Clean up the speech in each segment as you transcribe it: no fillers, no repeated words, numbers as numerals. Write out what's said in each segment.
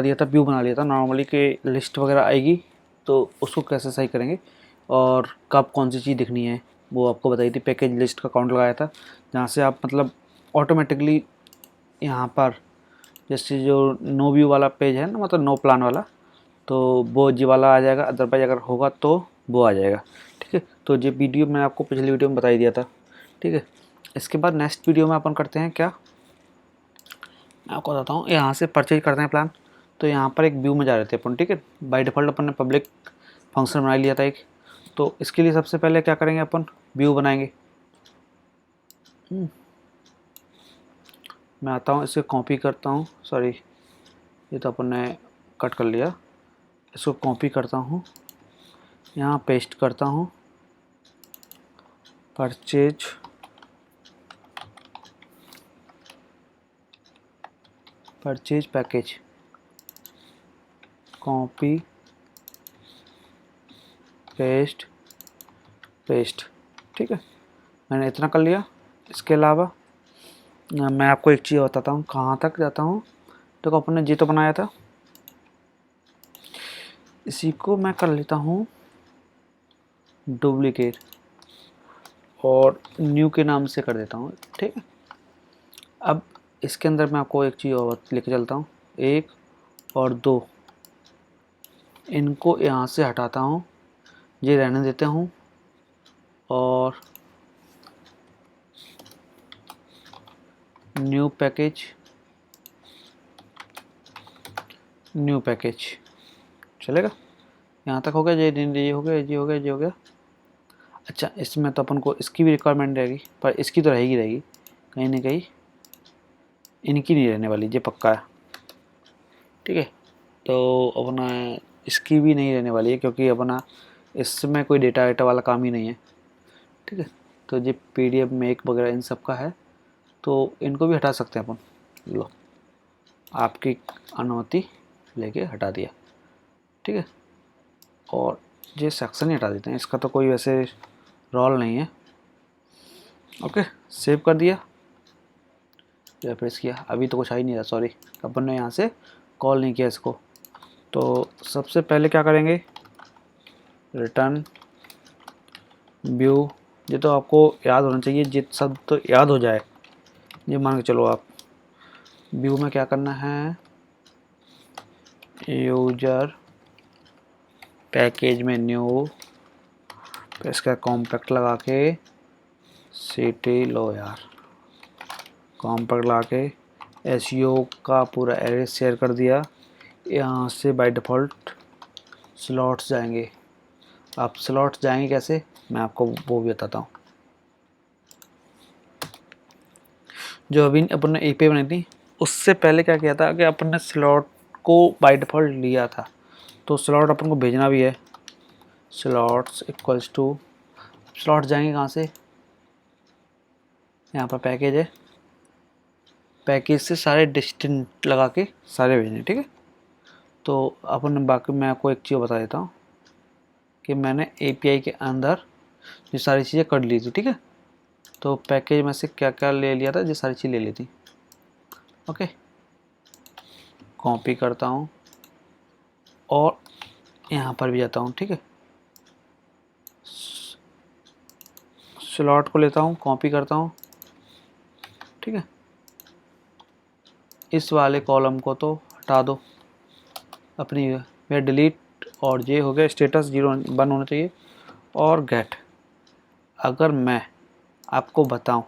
दिया था, व्यू बना लिया था नॉर्मली कि लिस्ट वगैरह आएगी तो उसको कैसे सही करेंगे और कब कौन सी चीज़ दिखनी है वो आपको बताई थी। पैकेज लिस्ट का काउंट लगाया था जहाँ से आप मतलब ऑटोमेटिकली यहाँ पर जैसे जो नो व्यू वाला पेज है ना, मतलब नो प्लान वाला, तो वो जी वाला आ जाएगा, अदरवाइज अगर होगा तो वो आ जाएगा। ठीक है, तो ये वीडियो मैंने आपको पिछली वीडियो में बता ही दिया था। ठीक है, इसके बाद नेक्स्ट वीडियो में अपन करते हैं क्या, मैं आपको बताता हूँ। यहाँ से परचेज करते हैं प्लान, तो यहाँ पर एक व्यू में जा रहे थे अपन। ठीक है, बाय डिफ़ॉल्ट अपन ने पब्लिक फंक्शन बना लिया था एक। तो इसके लिए सबसे पहले क्या करेंगे, अपन व्यू बनाएंगे। मैं आता हूँ, इसे कॉपी करता हूँ, सॉरी ये तो अपन ने कट कर लिया। इसको कॉपी करता हूँ, यहाँ पेस्ट करता हूँ, परचेज पैकेज, कॉपी पेस्ट। ठीक है, मैंने इतना कर लिया। इसके अलावा मैं आपको एक चीज़ बताता हूँ, कहाँ तक जाता हूँ। देखो अपन ने जी तो बनाया था, इसी को मैं कर लेता हूँ डुप्लीकेट और न्यू के नाम से कर देता हूँ। ठीक है, अब इसके अंदर मैं आपको एक चीज़ और लेके चलता हूँ, 1 और 2 इनको यहाँ से हटाता हूँ, ये रहने देता हूँ, और न्यू पैकेज चलेगा। यहाँ तक हो गया, ये हो गया, ये हो गया, ये हो गया। अच्छा, इसमें तो अपन को इसकी भी रिक्वायरमेंट रहेगी, पर इसकी तो रहेगी कहीं ना कहीं, इनकी नहीं रहने वाली, ये पक्का है। ठीक है, तो अपना इसकी भी नहीं रहने वाली है क्योंकि अपना इसमें कोई डेटा वेटा वाला काम ही नहीं है। ठीक है, तो ये PDF मेक वगैरह इन सब का है, तो इनको भी हटा सकते हैं अपन। लो, आपकी अनुमति लेके हटा दिया। ठीक है, और ये सेक्शन ही हटा देते हैं, इसका तो कोई वैसे रोल नहीं है। ओके, सेव कर दिया, रिफ्रेश किया, अभी तो कुछ आ ही नहीं रहा, सॉरी अपन ने यहाँ से कॉल नहीं किया इसको। तो सबसे पहले क्या करेंगे, रिटर्न व्यू, ये तो आपको याद होना चाहिए, जित सब तो याद हो जाए, ये मान के चलो आप। व्यू में क्या करना है, यूजर पैकेज में न्यू, इसका कॉम्पैक्ट लगा के सिटी, लो यार, कॉम्पैक्ट लगा के SEO का पूरा एड्रेस शेयर कर दिया। यहाँ से बाय डिफ़ॉल्ट स्लॉट्स जाएंगे। आप स्लॉट्स जाएंगे कैसे, मैं आपको वो भी बताता हूँ। जो अभी अपन ने API बनाई थी, उससे पहले क्या किया था कि अपन ने स्लॉट को बाय डिफ़ॉल्ट लिया था, तो स्लॉट अपन को भेजना भी है। स्लॉट्स इक्वल्स टू, स्लॉट जाएंगे कहाँ से, यहाँ पर पैकेज है, पैकेज से सारे डिस्टेंट लगा के सारे भेजने। ठीक है, तो अपन बाकी मैं आपको एक चीज़ बता देता हूँ कि मैंने API के अंदर ये सारी चीज़ें कर ली थी। ठीक है, तो पैकेज में से क्या क्या ले लिया था, ये सारी चीज़ ले ली थी। ओके, कॉपी करता हूँ और यहाँ पर भी जाता हूँ। ठीक है, स्लॉट को लेता हूँ, कॉपी करता हूँ। ठीक है, इस वाले कॉलम को तो हटा दो अपनी में, डिलीट, और ये हो गया स्टेटस 0 1 होना चाहिए। और गेट, अगर मैं आपको बताऊं,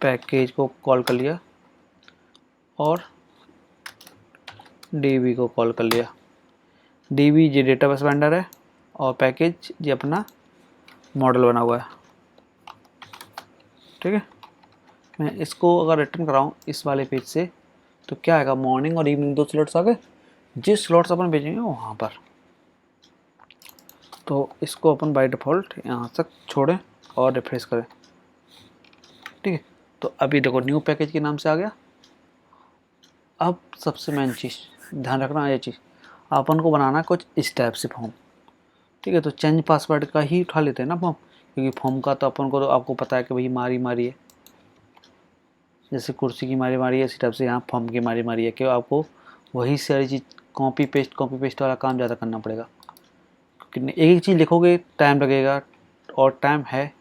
पैकेज को कॉल कर लिया और DB को कॉल कर लिया। DB ये डेटाबेस वेंडर है और पैकेज ये अपना मॉडल बना हुआ है। ठीक है, मैं इसको अगर रिटर्न कराऊँ इस वाले पेज से, तो क्या आएगा, मॉर्निंग और इवनिंग 2 स्लॉट्स आ गए, जिस स्लॉट्स अपन भेजेंगे वहाँ पर। तो इसको अपन बाय डिफ़ॉल्ट यहाँ तक छोड़ें और रिफ्रेश करें। ठीक है, तो अभी देखो न्यू पैकेज के नाम से आ गया। अब सबसे मेन चीज़ ध्यान रखना, ये चीज़ अपन को बनाना कुछ इस टाइप से फॉर्म। ठीक है, तो चेंज पासवर्ड का ही उठा लेते हैं ना फॉर्म, क्योंकि फॉर्म का तो अपन को तो आपको पता है कि भाई मारी है। जैसे कुर्सी की मारी मारी है, इसी टाइप से यहाँ फॉर्म की मारी मारी है, कि आपको वही सारी चीज़ कॉपी पेस्ट वाला काम ज़्यादा करना पड़ेगा। क्योंकि एक एक चीज़ लिखोगे टाइम लगेगा, और टाइम है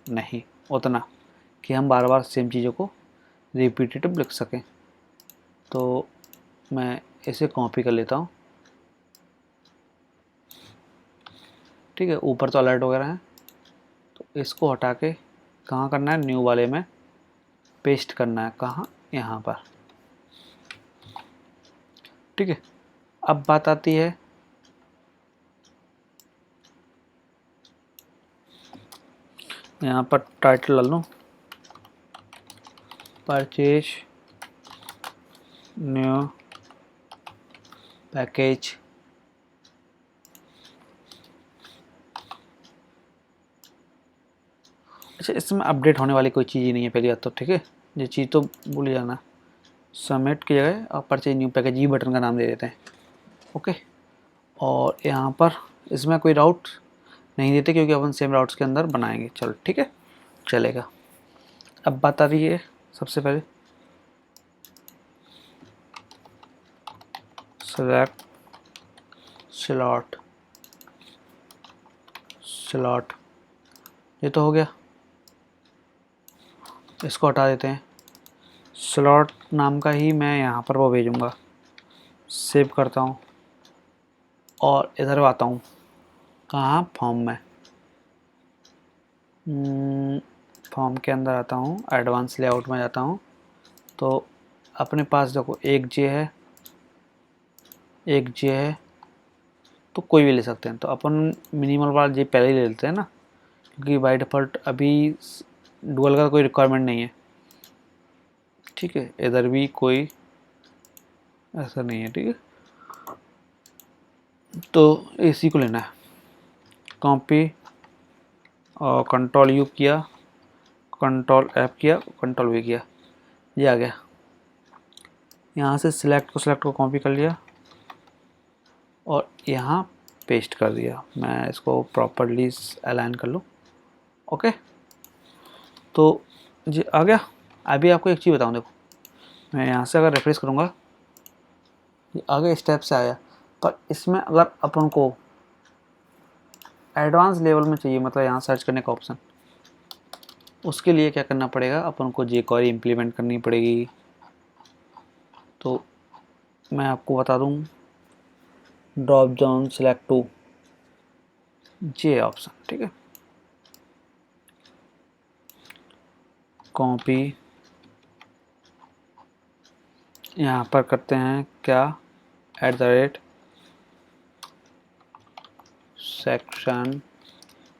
नहीं उतना कि हम बार बार सेम चीज़ों को रिपीटेटिव लिख सकें। तो मैं इसे कॉपी कर लेता हूँ। ठीक है, ऊपर तो अलर्ट वगैरह हैं, तो इसको हटा के कहाँ करना है, न्यू वाले में पेस्ट करना है। कहाँ, यहाँ पर। ठीक है, अब बात आती है यहाँ पर टाइटल डाल लूँ, परचेज न्यू पैकेज। अच्छा, इसमें अपडेट होने वाली कोई चीज़ ही नहीं है पहली बात तो। ठीक है, ये चीज़ तो भूल ही जाना। सबमिट की जगह और परचेज न्यू पैकेज ये बटन का नाम दे देते हैं। ओके, और यहाँ पर इसमें कोई राउट नहीं देते क्योंकि अपन सेम राउट्स के अंदर बनाएंगे। चलो ठीक है, चलेगा। अब बात आ रही है सबसे पहले सेलेक्ट स्लॉट, ये तो हो गया, इसको हटा देते हैं। स्लॉट नाम का ही मैं यहाँ पर वो भेजूँगा। सेव करता हूँ और इधर आता हूँ, कहाँ, फॉर्म में। फॉर्म के अंदर आता हूँ, एडवांस लेआउट में जाता हूँ। तो अपने पास देखो एक जे है, एक जे है, तो कोई भी ले सकते हैं। तो अपन मिनिमल वाला जे पहले ही ले लेते हैं ना, क्योंकि बाय डिफ़ॉल्ट अभी डुअल का कोई रिक्वायरमेंट नहीं है। ठीक है, इधर भी कोई ऐसा नहीं है। ठीक है, तो इसी को लेना है। कॉपी और कंट्रोल यू किया, कंट्रोल एफ किया, कंट्रोल वी किया, ये आ गया। यहाँ से सिलेक्ट को कॉपी कर लिया और यहाँ पेस्ट कर दिया। मैं इसको प्रॉपरली अलाइन कर लूँ। ओके, तो जी आ गया। अभी आपको एक चीज़ बताऊँ, देखो मैं यहाँ से अगर रिफ्रेश करूँगा, ये आगे स्टेप से आया, पर इसमें अगर अपन को एडवांस लेवल में चाहिए, मतलब यहाँ सर्च करने का ऑप्शन, उसके लिए क्या करना पड़ेगा, अपन को jQuery इम्प्लीमेंट करनी पड़ेगी। तो मैं आपको बता दूँ, drop down select to J option. ठीक है, कॉपी, यहाँ पर करते हैं क्या, @ सेक्शन,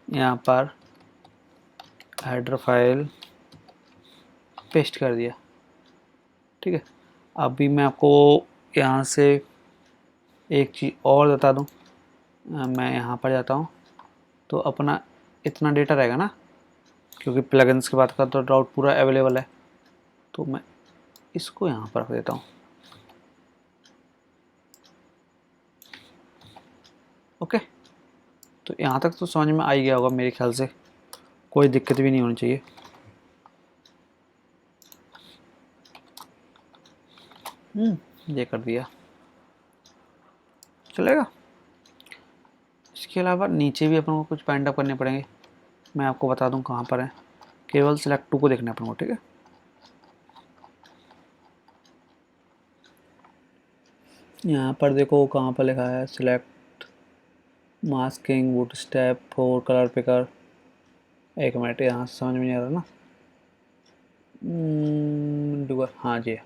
यहाँ पर हेडर फाइल पेस्ट कर दिया। ठीक है, अभी मैं आपको यहाँ से एक चीज़ और बता दूँ। मैं यहाँ पर जाता हूँ, तो अपना इतना डेटा रहेगा ना, क्योंकि प्लगइन्स के बाद का तो राउट पूरा अवेलेबल है। तो मैं इसको यहाँ पर रख देता हूँ। ओके, तो यहाँ तक तो समझ में आ ही गया होगा मेरे ख्याल से, कोई दिक्कत भी नहीं होनी चाहिए। ये कर दिया, चलेगा। इसके अलावा नीचे भी अपन को कुछ पॉइंट अप करने पड़ेंगे। मैं आपको बता दूं कहाँ पर है, केवल सेलेक्ट टू को देखना है अपन को। ठीक है, यहाँ पर देखो कहाँ पर लिखा है, select masking bootstrap for colour picker. एक मिनट, यहाँ से समझ में नहीं आ रहा ना। डुअल, हाँ जी,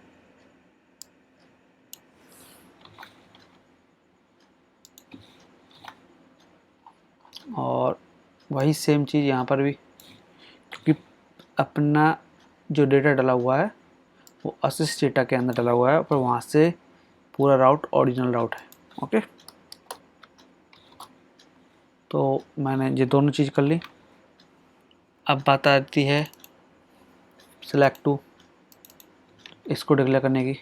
और वही सेम चीज़ यहाँ पर भी, क्योंकि अपना जो डेटा डाला हुआ है वो असिस्ट डेटा के अंदर डाला हुआ है, पर वहाँ से पूरा राउट ओरिजिनल राउट है। ओके, तो मैंने ये दोनों चीज़ कर ली। अब बात आती है सेलेक्ट टू, इसको डिक्लेयर करने की।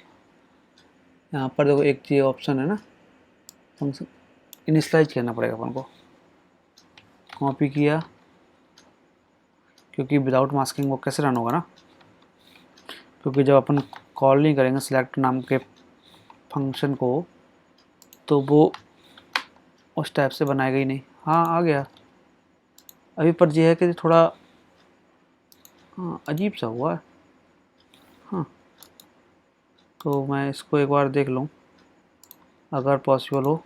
यहाँ पर देखो एक चीज़ ऑप्शन है ना, फंक्शन इनिशियलाइज करना पड़ेगा अपन को। कॉपी किया, क्योंकि विदाउट मास्किंग वो कैसे रन होगा ना। क्योंकि जब अपन कॉल नहीं करेंगे सिलेक्ट नाम के फंक्शन को तो वो उस टाइप से बनाएगा ही नहीं। हाँ आ गया अभी, पर यह है कि थोड़ा हाँ अजीब सा हुआ है। हाँ तो मैं इसको एक बार देख लूँ अगर पॉसिबल हो।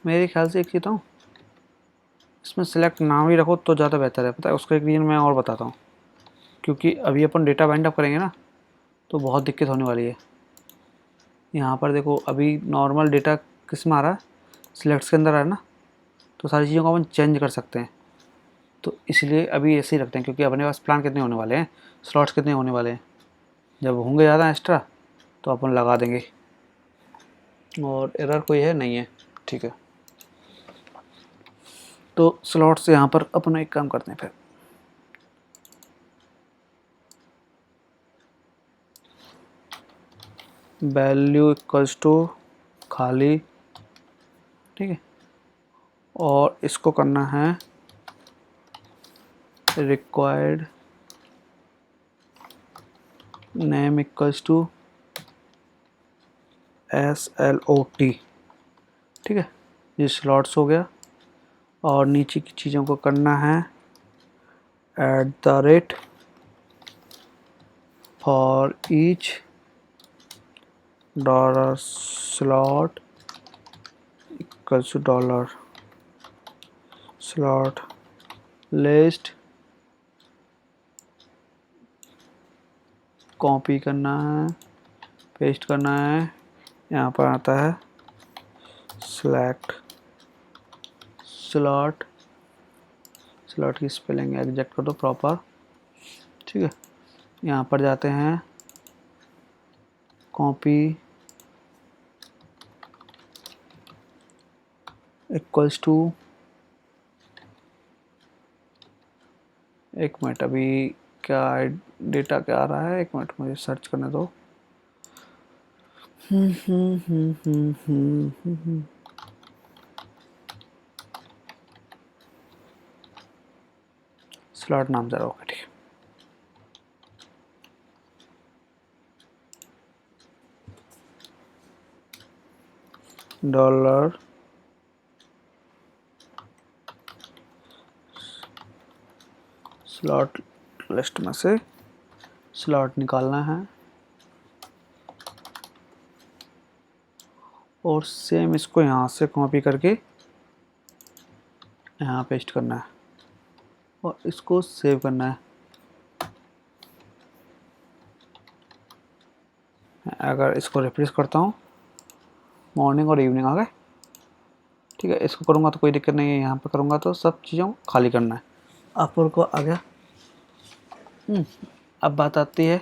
मेरे ख्याल से एक चीज़ हूँ, इसमें सेलेक्ट नाम ही रखो तो ज़्यादा बेहतर है। पता है उसका एक रीज़न मैं और बताता हूँ, क्योंकि अभी अपन डेटा बाइंड अप करेंगे ना तो बहुत दिक्कत होने वाली है। यहाँ पर देखो अभी नॉर्मल डेटा किस में आ रहा है, सिलेक्ट्स के अंदर आ रहा है ना, तो सारी चीज़ों को अपन चेंज कर सकते हैं। तो इसलिए अभी ऐसे ही रखते हैं, क्योंकि अपने पास प्लान कितने होने वाले हैं, स्लॉट्स कितने होने वाले हैं। जब होंगे ज़्यादा एक्स्ट्रा तो अपन लगा देंगे। और एरर कोई है नहीं है, ठीक है। तो स्लॉट्स यहाँ पर अपन एक काम करते हैं फिर, वैल्यू इक्वल्स टू खाली, ठीक है। और इसको करना है required name equals to SLOT, ठीक है। ये स्लॉट्स हो गया। और नीचे की चीज़ों को करना है @ for each $slot equals to $slot list, copy करना है, पेस्ट करना है। यहाँ पर आता है select slot, स्लॉट की स्पेलिंग एग्जैक्ट कर दो प्रॉपर, ठीक है। यहाँ पर जाते हैं कॉपी इक्वल्स टू, एक मिनट अभी क्या डेटा क्या आ रहा है, एक मिनट मुझे सर्च करने दो। स्लॉट नाम जरा होगा, ठीक है। डॉलर स्लॉट लिस्ट में से स्लॉट निकालना है और सेम इसको यहाँ से कॉपी करके यहाँ पेस्ट करना है और इसको सेव करना है। अगर इसको रिफ्रेश करता हूँ, मॉर्निंग और इवनिंग आ गए, ठीक है। इसको करूँगा तो कोई दिक्कत नहीं है, यहाँ पे करूँगा तो सब चीज़ों को खाली करना है। अपर को आ गया। अब बात आती है,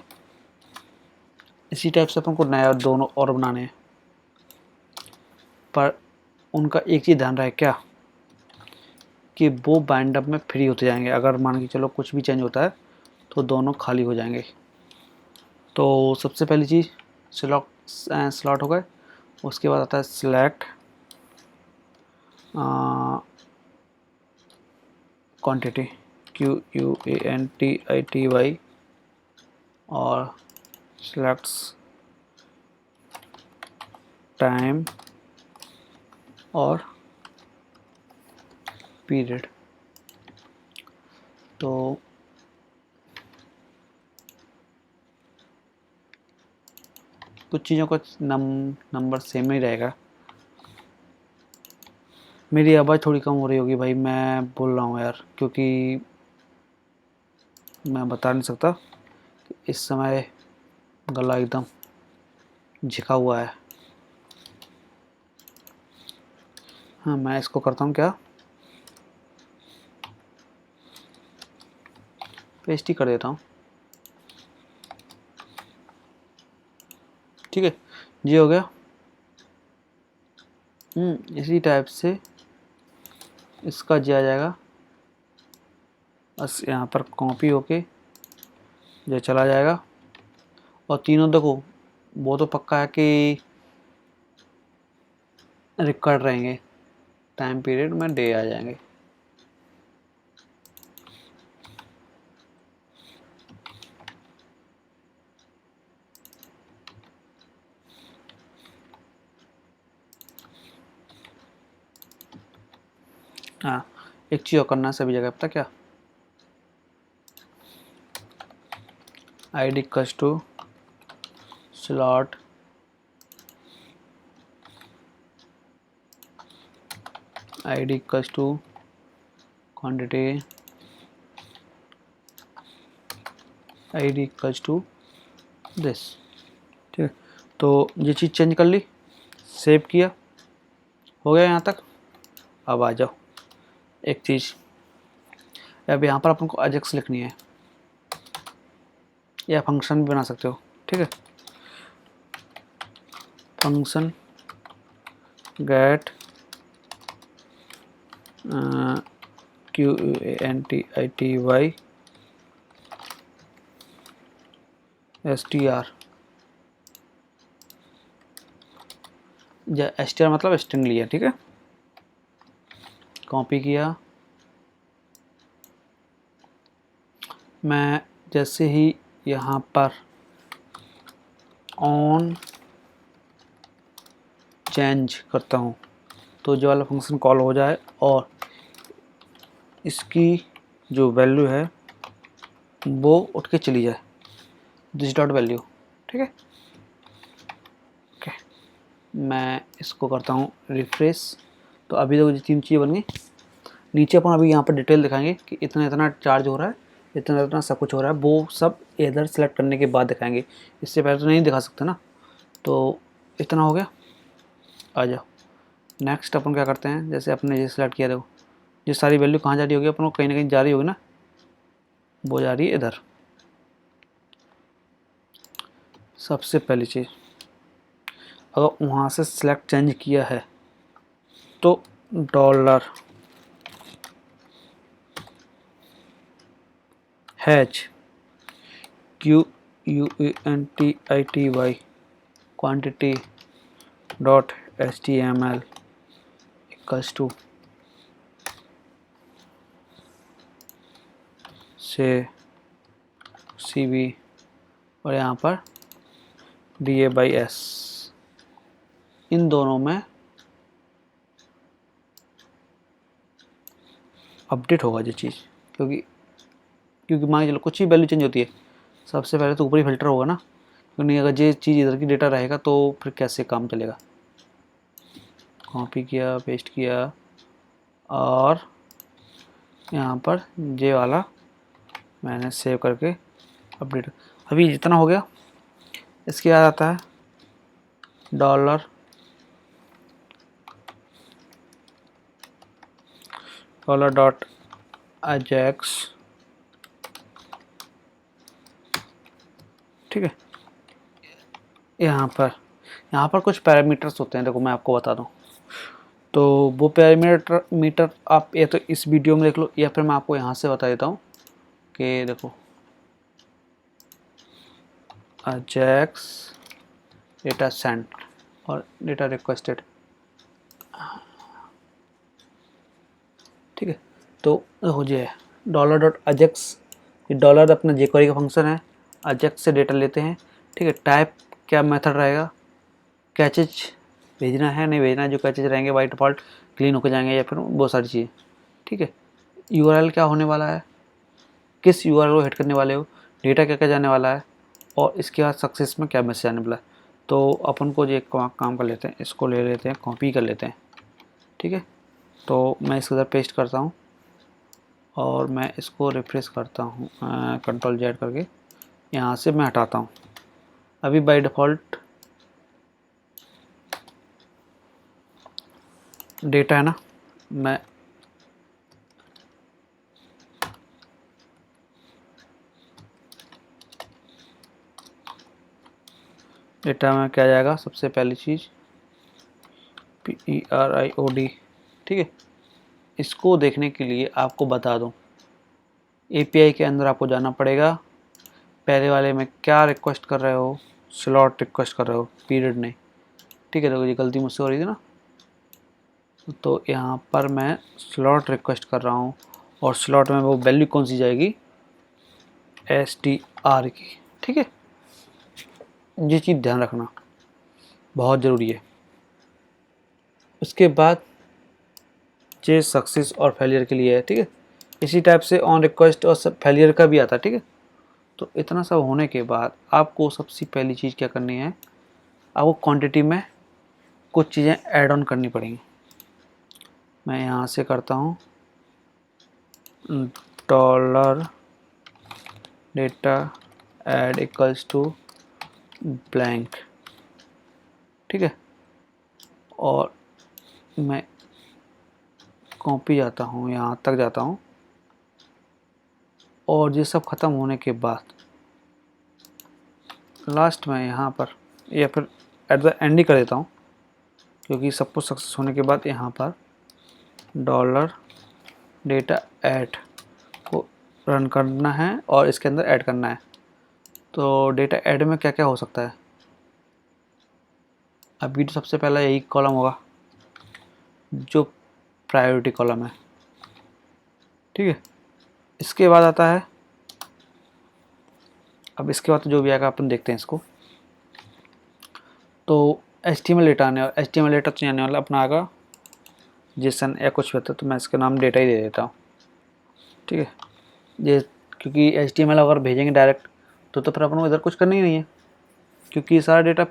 इसी टाइप से अपन को नया दोनों और बनाने हैं, पर उनका एक चीज़ ध्यान रहे क्या, कि वो बाइंड अप में फ्री होते जाएंगे। अगर मान के चलो कुछ भी चेंज होता है तो दोनों खाली हो जाएंगे। तो सबसे पहली चीज़ स्लॉट हो गए, उसके बाद आता है सिलेक्ट क्वांटिटी QUANTITY और सिलेक्ट्स टाइम और पीरियड। तो कुछ चीज़ों का नंबर सेम ही रहेगा। मेरी आवाज़ थोड़ी कम हो रही होगी भाई, मैं बोल रहा हूँ यार, क्योंकि मैं बता नहीं सकता कि इस समय गला एकदम झिका हुआ है। हाँ मैं इसको करता हूँ क्या, पेस्ट ही कर देता हूँ, ठीक है। ये हो गया। इसी टाइप से इसका जिया जाएगा, बस यहाँ पर कॉपी होके ये चला जाएगा। और तीनों देखो वो तो पक्का है कि रिकॉर्ड रहेंगे, टाइम पीरियड में डे आ जाएंगे। हाँ, एक चीज़ और करना है सभी जगह, पता क्या, id equals to slot id equals to quantity id equals to this. ठीक है, तो ये चीज़ चेंज कर ली, सेव किया, हो गया यहाँ तक। अब आ जाओ एक चीज़, अब यहाँ पर अपन को अजेक्स लिखनी है, या फंक्शन भी बना सकते हो। ठीक है, function get QUANTITY STR, STR मतलब स्ट्रिंग लिया। ठीक है, कॉपी किया, मैं जैसे ही यहाँ पर ऑन चेंज करता हूँ तो जो वाला फंक्शन कॉल हो जाए और इसकी जो वैल्यू है वो उठ के चली जाए, दिस डॉट वैल्यू। ठीक है, ओके, मैं इसको करता हूँ रिफ्रेश। तो अभी तो 3 चीज़ें बन गई। नीचे अपन अभी यहाँ पर डिटेल दिखाएंगे कि इतना इतना चार्ज हो रहा है, इतना इतना सब कुछ हो रहा है, वो सब इधर सेलेक्ट करने के बाद दिखाएंगे, इससे पहले तो नहीं दिखा सकते ना। तो इतना हो गया, आ जाओ नेक्स्ट। अपन क्या करते हैं, जैसे अपने ये सिलेक्ट किया, देखो ये सारी वैल्यू कहाँ जा रही होगी, अपन को कहीं ना कहीं जा रही होगी ना, वो जा रही है इधर। सबसे पहली चीज़, अगर वहाँ से सिलेक्ट चेंज किया है तो dollar hash QUANTITY quantity dot HTML equals to से CV और यहाँ पर DA/S, इन दोनों में अपडेट होगा ये चीज़, क्योंकि मान के चलो कुछ ही वैल्यू चेंज होती है, सबसे पहले तो ऊपर ही फिल्टर होगा ना, क्योंकि अगर ये चीज़ इधर की डेटा रहेगा तो फिर कैसे काम चलेगा। कॉपी किया, पेस्ट किया, और यहाँ पर ये वाला मैंने सेव करके अपडेट। अभी जितना हो गया, इसके बाद आता है डॉलर डॉट अजेक्स। ठीक है, यहाँ पर कुछ पैरामीटर्स होते हैं, देखो मैं आपको बता दूँ। तो वो पैरामीटर आप या तो इस वीडियो में देख लो, या फिर मैं आपको यहाँ से बता देता हूँ कि देखो अजेक्स डेटा सेंड और डेटा रिक्वेस्टेड। ठीक है, तो हो जाए डॉलर डॉट अजेक्स, डॉलर अपना jQuery का फंक्शन है, अजेक्स से डेटा लेते हैं। ठीक है, टाइप क्या मेथड रहेगा, कैचेज भेजना है नहीं भेजना है, जो कैचेज रहेंगे बाई डिफ़ॉल्ट क्लीन होकर जाएंगे, या फिर बहुत सारी चीज़ें। ठीक है, URL क्या होने वाला है, किस URL को हिट करने वाले हो, डेटा क्या क्या जाने वाला है, और इसके बाद सक्सेस में क्या मैसेज आने वाला है। तो अपन को जो एक काम कर लेते हैं, इसको ले लेते हैं, कॉपी कर लेते हैं। ठीक है, तो मैं इसके अंदर पेस्ट करता हूँ और मैं इसको रिफ्रेश करता हूँ, Ctrl+Z करके यहाँ से मैं हटाता हूँ। अभी बाय डिफ़ॉल्ट डेटा है ना, मैं डेटा में क्या जाएगा, सबसे पहली चीज़ PERIOD। ठीक है, इसको देखने के लिए आपको बता दूं, API के अंदर आपको जाना पड़ेगा। पहले वाले में क्या रिक्वेस्ट कर रहे हो, स्लॉट रिक्वेस्ट कर रहे हो, पीरियड नहीं। ठीक है, देखो ये गलती मुझसे हो रही थी ना, तो यहाँ पर मैं स्लॉट रिक्वेस्ट कर रहा हूँ और स्लॉट में वो वैल्यू कौन सी जाएगी, str की। ठीक है, ये चीज़ ध्यान रखना बहुत ज़रूरी है। उसके बाद ये सक्सेस और फेलियर के लिए है। ठीक है, इसी टाइप से ऑन रिक्वेस्ट और फेलियर का भी आता है। ठीक है, तो इतना सब होने के बाद आपको सबसे पहली चीज़ क्या करनी है, आपको क्वांटिटी में कुछ चीज़ें ऐड ऑन करनी पड़ेंगी। मैं यहाँ से करता हूँ dollar data add equals to blank. ठीक है, और मैं कॉपी जाता हूँ, यहाँ तक जाता हूँ, और ये सब ख़त्म होने के बाद लास्ट में यहाँ पर या फिर एट द एंड ही कर देता हूँ, क्योंकि सब कुछ सक्सेस होने के बाद यहाँ पर डॉलर डेटा ऐड को रन करना है और इसके अंदर ऐड करना है। तो डेटा ऐड में क्या क्या हो सकता है, अभी तो सबसे पहला यही कॉलम होगा जो प्रायोरिटी कॉलम है। ठीक है, इसके बाद आता है, अब इसके बाद तो जो भी आएगा अपन देखते हैं इसको। तो HTML डेटा आने वाला, HTML डेटा तो आने वाला अपना आएगा जेसन या कुछ भी होता है, तो मैं इसका नाम डेटा ही दे देता हूँ। ठीक है, ये क्योंकि HTML अगर भेजेंगे डायरेक्ट तो फिर अपन को इधर कुछ करना ही नहीं है, क्योंकि सारा डेटा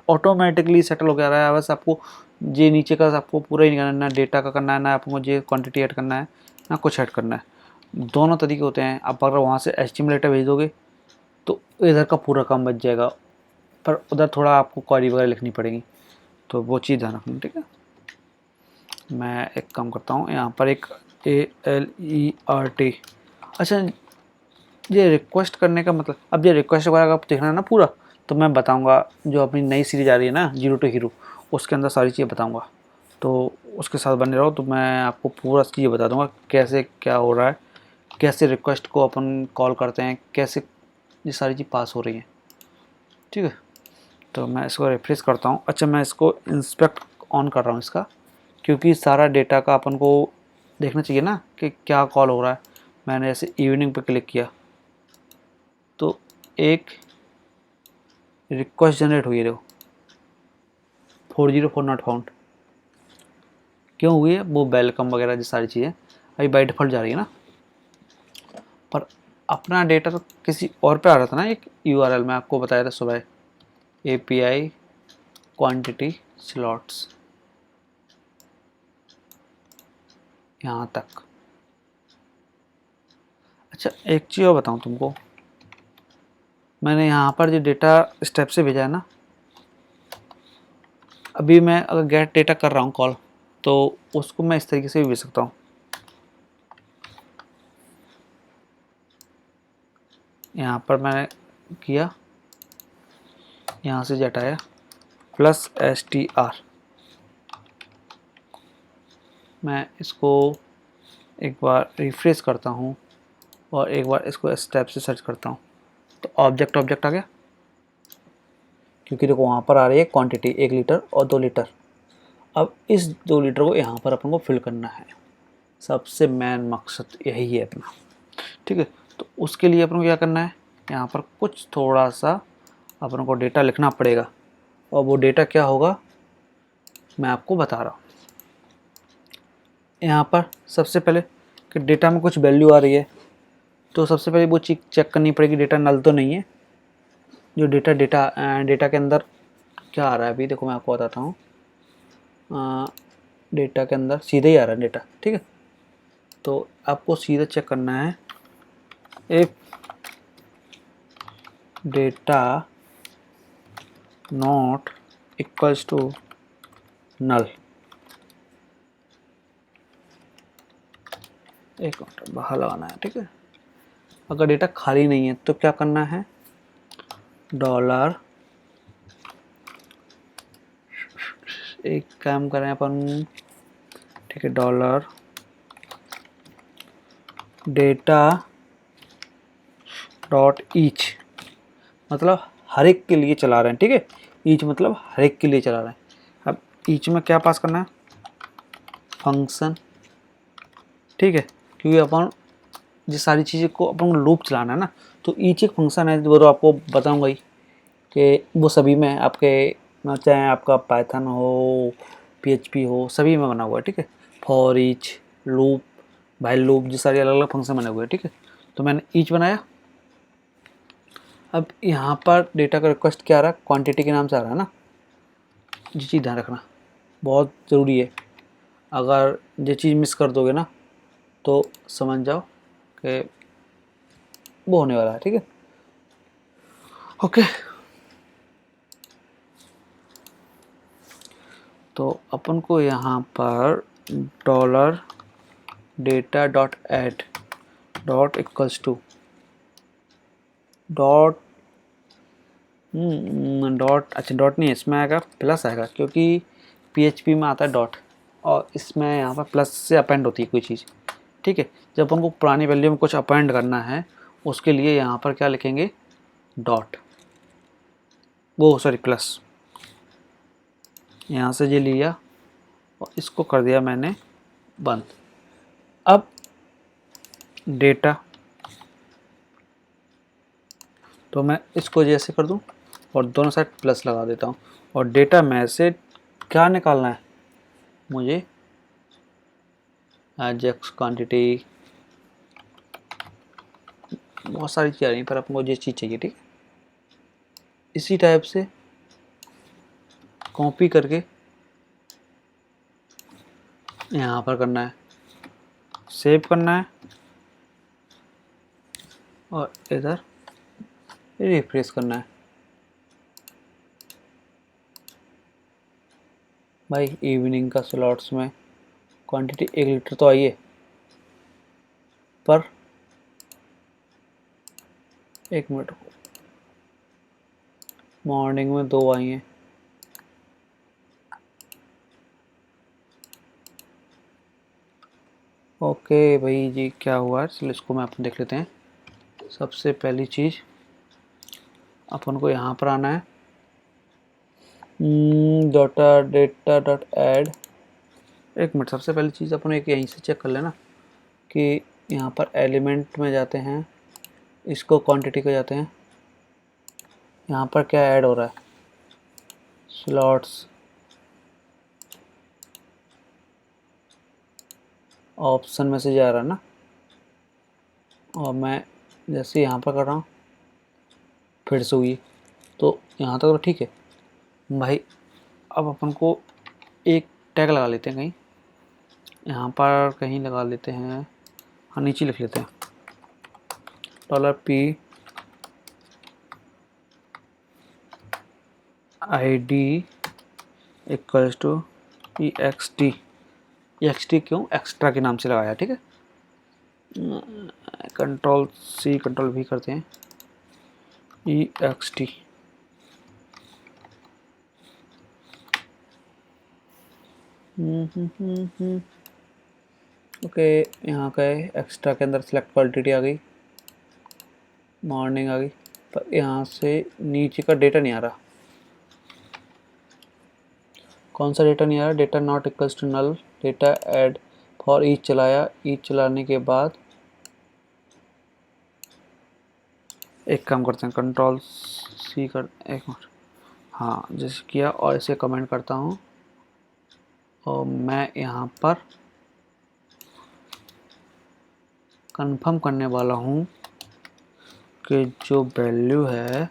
ऑटोमेटिकली सेटल हो रहा है। बस आपको ये नीचे का आपको पूरा ही नहीं करना, ना डेटा का करना है, ना आपको ये क्वांटिटी ऐड करना है, ना कुछ ऐड करना है। दोनों तरीके होते हैं। आप अगर वहाँ से HTML डेटा भेज दोगे तो इधर का पूरा काम बच जाएगा, पर उधर थोड़ा आपको क्वेरी वगैरह लिखनी पड़ेगी, तो वो चीज़ ध्यान रखना। ठीक है, मैं एक काम करता हूँ, यहाँ पर एक ALERT। अच्छा, ये रिक्वेस्ट करने का मतलब, अब ये रिक्वेस्ट वगैरह आप देखना है ना पूरा, तो मैं बताऊंगा जो अपनी नई सीरीज आ रही है ना जीरो टू हीरो, उसके अंदर सारी चीज़ें बताऊंगा, तो उसके साथ बने रहो। तो मैं आपको पूरा चीज़ें बता दूंगा कैसे क्या हो रहा है, कैसे रिक्वेस्ट को अपन कॉल करते हैं, कैसे ये सारी चीज़ पास हो रही हैं। ठीक है, तो मैं इसको रिफ्रेश करता हूँ। अच्छा, मैं इसको इंस्पेक्ट ऑन कर रहा हूँ इसका, क्योंकि सारा डेटा का अपन को देखना चाहिए ना कि क्या कॉल हो रहा है। मैंने ऐसे इवनिंग पे क्लिक किया तो एक रिक्वेस्ट जनरेट हुई है, देखो 404 नॉट फाउंड। क्यों हुई है, वो वेलकम वगैरह जो सारी चीज़ें अभी बाई डिफ़ॉल्ट जा रही है ना, पर अपना डेटा तो किसी और पे आ रहा था ना। एक URL में आपको बताया था सुबह, API क्वांटिटी स्लॉट्स, यहाँ तक। अच्छा, एक चीज़ और बताऊँ तुमको, मैंने यहाँ पर जो डेटा स्टेप से भेजा है ना, अभी मैं अगर गेट डेटा कर रहा हूँ कॉल, तो उसको मैं इस तरीके से भी भेज सकता हूँ। यहाँ पर मैंने किया, यहाँ से जेट आया +str। मैं इसको एक बार रिफ्रेश करता हूँ और एक बार इसको स्टेप से सर्च करता हूँ, तो ऑब्जेक्ट आ गया, क्योंकि देखो वहाँ पर आ रही है क्वांटिटी 1 लीटर और 2 लीटर। अब इस 2 लीटर को यहाँ पर अपन को फिल करना है, सबसे मेन मकसद यही है अपना। ठीक है, तो उसके लिए अपन को क्या करना है, यहाँ पर कुछ थोड़ा सा अपन को डेटा लिखना पड़ेगा, और वो डेटा क्या होगा मैं आपको बता रहा हूँ। यहाँ पर सबसे पहले कि डेटा में कुछ वैल्यू आ रही है, तो सबसे पहले वो चीज़ चेक करनी पड़ेगी डेटा नल तो नहीं है। जो डेटा के अंदर क्या आ रहा है, अभी देखो मैं आपको बताता हूँ। डेटा के अंदर सीधे ही आ रहा है डेटा। ठीक है, तो आपको सीधा चेक करना है, एक data not equals to null, एक मिनट बाहर लगाना है। ठीक है, अगर डेटा खाली नहीं है तो क्या करना है, डॉलर, एक काम करें अपन, ठीक है, डॉलर डेटा डॉट ईच, मतलब हर एक के लिए चला रहे हैं। ठीक है, ईच मतलब हर एक के लिए चला रहे हैं। अब ईच में क्या पास करना है, फंक्शन, ठीक है, क्योंकि अपन ये सारी चीज़ें को अपन को लूप चलाना है ना, तो ईच एक फंक्शन है वो तो आपको बताऊंगा ही कि वो सभी में आपके ना, चाहे आपका पाइथन हो, PHP हो, सभी में बना हुआ है, ठीक है। For each, loop, while loop, ये सारे अलग अलग फंक्शन बने हुए हैं, ठीक है। तो मैंने ईच बनाया। अब यहाँ पर डेटा का रिक्वेस्ट क्या आ रहा है, क्वांटिटी के नाम से आ रहा है ना, ये चीज़ ध्यान रखना बहुत ज़रूरी है। अगर ये चीज़ मिस कर दोगे ना तो समझ जाओ कि वो होने वाला है, ठीक है। ओके, तो अपन को यहाँ पर dollar data dot add dot equals to dot dot, अच्छा डॉट नहीं, इसमें आएगा प्लस आएगा, क्योंकि PHP में आता है डॉट और इसमें यहाँ पर प्लस से अपेंड होती है कोई चीज़, ठीक है। जब अपन को पुरानी वैल्यू में कुछ अपेंड करना है उसके लिए यहाँ पर क्या लिखेंगे, डॉट, वो सॉरी प्लस, यहाँ से ये लिया और इसको कर दिया मैंने बंद। अब डेटा, तो मैं इसको जैसे कर दूं और दोनों साइड प्लस लगा देता हूँ, और डेटा में से क्या निकालना है मुझे, एजेक्स क्वांटिटी, बहुत सारी चीज़ आ रही हैं पर आपको ये चीज़ चाहिए, ठीक है। इसी टाइप से कॉपी करके यहाँ पर करना है, सेव करना है और इधर रिफ्रेश करना है। भाई इवनिंग का स्लॉट्स में क्वांटिटी 1 लीटर तो आई है, पर 1 मिनट, मॉर्निंग में 2 आई हैं। ओके भाई जी, क्या हुआ है, चलो इसको मैं अपन देख लेते हैं। सबसे पहली चीज़ अपन को यहाँ पर आना है, डाटा डेटा डॉट ऐड। एक मिनट, सबसे पहली चीज़ अपन एक यहीं से चेक कर लेना कि यहाँ पर एलिमेंट में जाते हैं, इसको क्वांटिटी को जाते हैं, यहाँ पर क्या ऐड हो रहा है, स्लॉट्स, ऑप्शन में से जा रहा है ना, और मैं जैसे यहाँ पर कर रहा हूँ फिर से हुई, तो यहाँ तक तो ठीक है भाई। अब अपन को एक टैग लगा लेते हैं कहीं, यहाँ पर कहीं लगा लेते हैं, हाँ नीचे लिख लेते हैं $p ID equals to EXT। EXT क्यों, एक्स्ट्रा के नाम से लगाया, ठीक है। Ctrl+C Ctrl+V करते हैं, EXT। ओके, यहाँ का एक्स्ट्रा के अंदर सेलेक्ट क्वालिटी आ गई, मॉर्निंग आ गई, पर यहाँ से नीचे का डेटा नहीं आ रहा। कौन सा डेटा नहीं आ रहा, data not equals to null, data add for each चलाया, ईच चलाने के बाद एक काम करते हैं, Ctrl+C कर, एक मिनट, हाँ जैसे किया, और इसे कमेंट करता हूँ और मैं यहाँ पर कंफर्म करने वाला हूँ कि जो वैल्यू है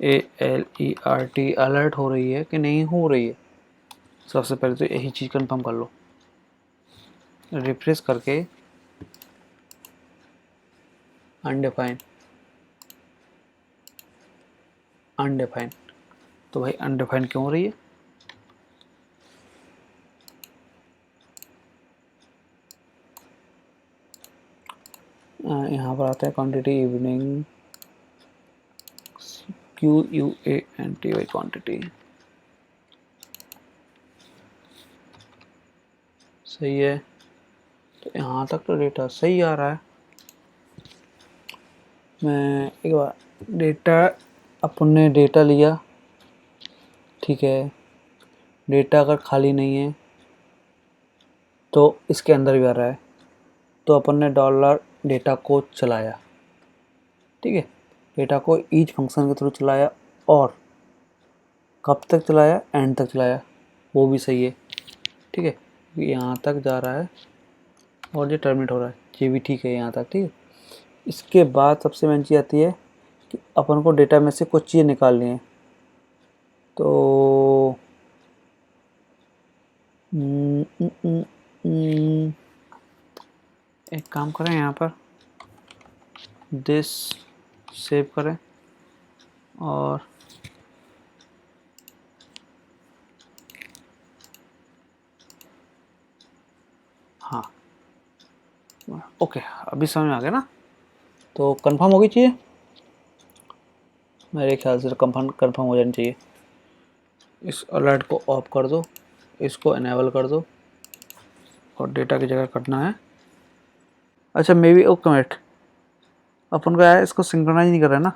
ALERT अलर्ट हो रही है कि नहीं हो रही है। सबसे पहले तो यही चीज़ कंफर्म कर लो, रिफ्रेश करके अनडिफाइन, अनडिफाइन, तो भाई अनडिफाइन क्यों हो रही है, यहाँ पर आता है क्वांटिटी इवनिंग, QUANTY क्वांटिटी, सही है। तो यहाँ तक तो डेटा सही आ रहा है। मैं एक बार डेटा, अपन ने डेटा लिया, ठीक है, डेटा अगर खाली नहीं है तो इसके अंदर भी आ रहा है, तो अपन ने डॉलर डेटा को चलाया, ठीक है, डेटा को ईच फंक्शन के थ्रू चलाया, और कब तक चलाया, एंड तक चलाया, वो भी सही है, ठीक है, यहाँ तक जा रहा है और ये टर्मिनेट हो रहा है, ये भी ठीक है यहाँ तक, ठीक है। इसके बाद सबसे मेन चीज़ आती है कि अपन को डेटा में से कुछ चीज़ें निकालनी है, तो एक काम करें, यहाँ पर दिस सेव करें और हाँ ओके, अभी समझ में आ गया ना। तो कंफर्म होगी चाहिए, मेरे ख्याल से कंफर्म हो जानी चाहिए। इस अलर्ट को ऑफ कर दो, इसको इनेबल कर दो और डेटा की जगह करना है। अच्छा मे बी ओके मिनट, अपन को है इसको सिंक्रोनाइज नहीं कर रहा है ना,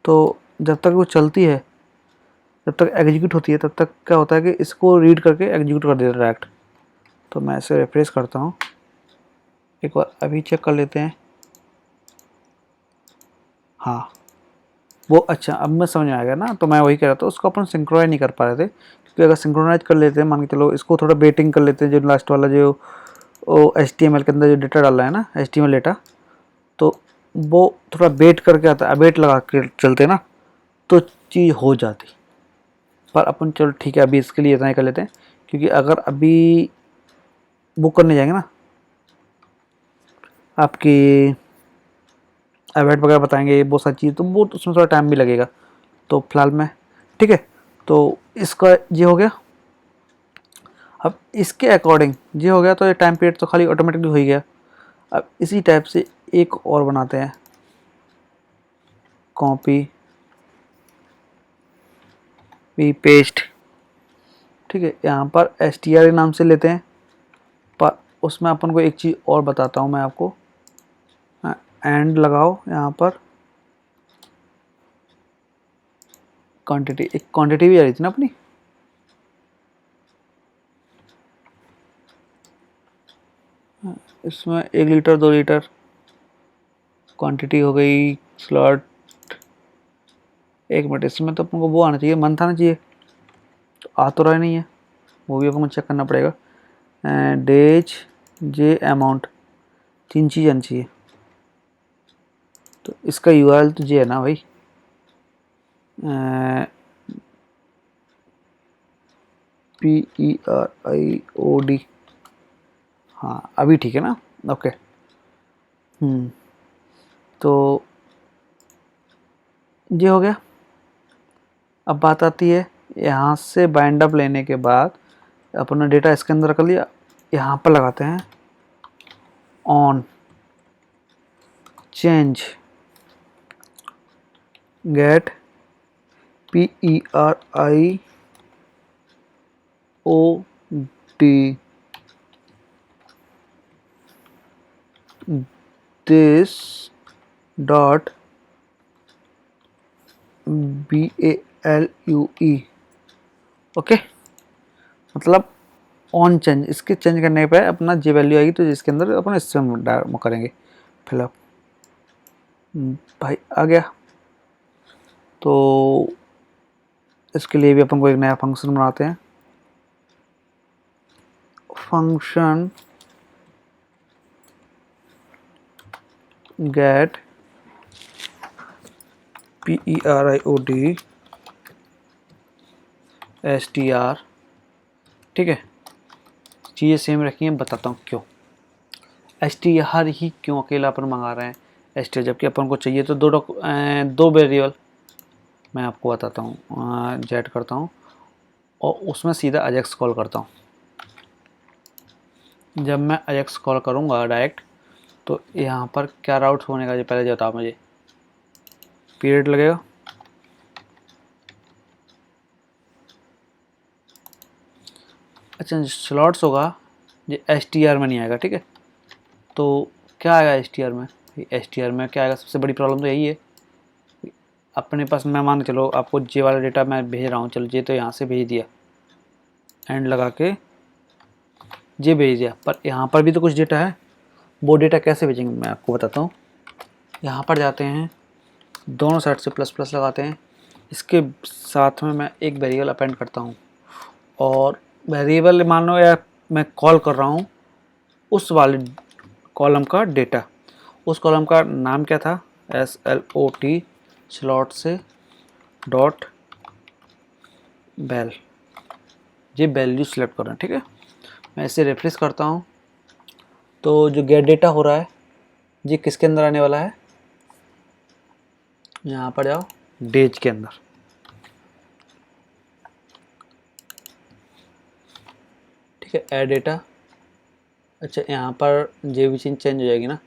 तो जब तक वो चलती है, जब तक एग्जीक्यूट होती है, तब तक क्या होता है कि इसको रीड करके एग्जीक्यूट कर देता है डायरेक्ट। तो मैं इसे रिफ्रेश करता हूँ, एक बार अभी चेक कर लेते हैं। हाँ वो अच्छा, अब मैं समझ में आ गया ना, तो मैं वही कह रहा था, उसको अपन सिंक्रोनाइज नहीं कर पा रहे थे, क्योंकि अगर सिंक्रोनाइज कर लेते हैं, मान के चलो इसको थोड़ा बेटिंग कर लेते हैं, जो लास्ट वाला जो HTML के अंदर जो डेटा डाला है ना, HTML डेटा, तो वो थोड़ा बेट करके आता है, बेट लगा के चलते ना, तो चीज़ हो जाती। पर अपन चलो ठीक है, अभी इसके लिए इतना ही कर लेते हैं, क्योंकि अगर अभी बुक करने जाएंगे ना, आपकी एवेट वगैरह बताएंगे बहुत सारी चीज़, तो वो उसमें थोड़ा टाइम भी लगेगा, तो फिलहाल मैं ठीक है, तो इसका ये हो गया। अब इसके अकॉर्डिंग ये हो गया, तो ये टाइम पीरियड तो खाली ऑटोमेटिकली हो ही गया। अब इसी टाइप से एक और बनाते हैं, कॉपी भी पेस्ट, ठीक है, यहाँ पर str नाम से लेते हैं, पर उसमें अपन को एक चीज़ और बताता हूँ मैं आपको, एंड लगाओ यहाँ पर क्वांटिटी, एक क्वांटिटी भी आ रही थी ना अपनी, इसमें 1 लीटर 2 लीटर क्वांटिटी हो गई, स्लॉट, एक मिनट, इसमें तो अपन को वो आना चाहिए, मंथ आना चाहिए, तो आ तो रहा नहीं है, वो भी अपन को चेक करना पड़ेगा। डेज, जे, अमाउंट, 3 चीज़ आनी चाहिए, तो इसका URL तो जे है ना भाई, PERIOD, हाँ अभी ठीक है ना, ओके। तो ये हो गया। अब बात आती है, यहाँ से बाइंड अप लेने के बाद अपना डेटा इसके अंदर कर लिया, यहाँ पर लगाते हैं on change get PERIOD this dot BALUE, okay, मतलब ऑन चेंज, इसके चेंज करने पे अपना जे वैल्यू आएगी, तो जिसके अंदर अपन इससे हम करेंगे फिलअप। भाई आ गया, तो इसके लिए भी अपन को एक नया फंक्शन बनाते हैं, फंक्शन गेट PERIOD STR, ठीक है, चीज़ें सेम रखी हैं, बताता हूँ क्यों STR ही क्यों अकेला अपन मंगा रहे हैं STR, जबकि अपन को चाहिए तो दो वेरिएबल। मैं आपको बताता हूँ, जेट करता हूँ और उसमें सीधा अजेक्स कॉल करता हूँ। जब मैं अजेक्स कॉल करूँगा डायरेक्ट, तो यहाँ पर क्या राउट होने का, ये पहले बताओ मुझे, पीरियड लगेगा, अच्छा स्लॉट्स होगा, ये STR में नहीं आएगा, ठीक है, तो क्या आएगा STR में, STR में क्या आएगा, सबसे बड़ी प्रॉब्लम तो यही है, अपने पास मैं मान चलो आपको जे वाला डेटा मैं भेज रहा हूँ, चलो जे तो यहाँ से भेज दिया, एंड लगा के ये भेज दिया। पर यहाँ पर भी तो कुछ डेटा है, वो डेटा कैसे भेजेंगे मैं आपको बताता हूँ। यहाँ पर जाते हैं, दोनों साइड से प्लस प्लस लगाते हैं, इसके साथ में मैं एक वेरिएबल अपेंड करता हूँ, और वेरिएबल मान लो या मैं कॉल कर रहा हूँ उस वाले कॉलम का डेटा। उस कॉलम का नाम क्या था, SLOT स्लॉट से डॉट बैल, ये वैल्यू सेलेक्ट करना है। ठीक है, मैं इसे रिफ्रेश करता हूँ तो जो गेट डेटा हो रहा है ये किसके अंदर आने वाला है, यहाँ पर जाओ डेज के अंदर। ठीक है, ऐड डेटा। अच्छा, यहाँ पर ये भी चीज़ चेंज हो जाएगी ना,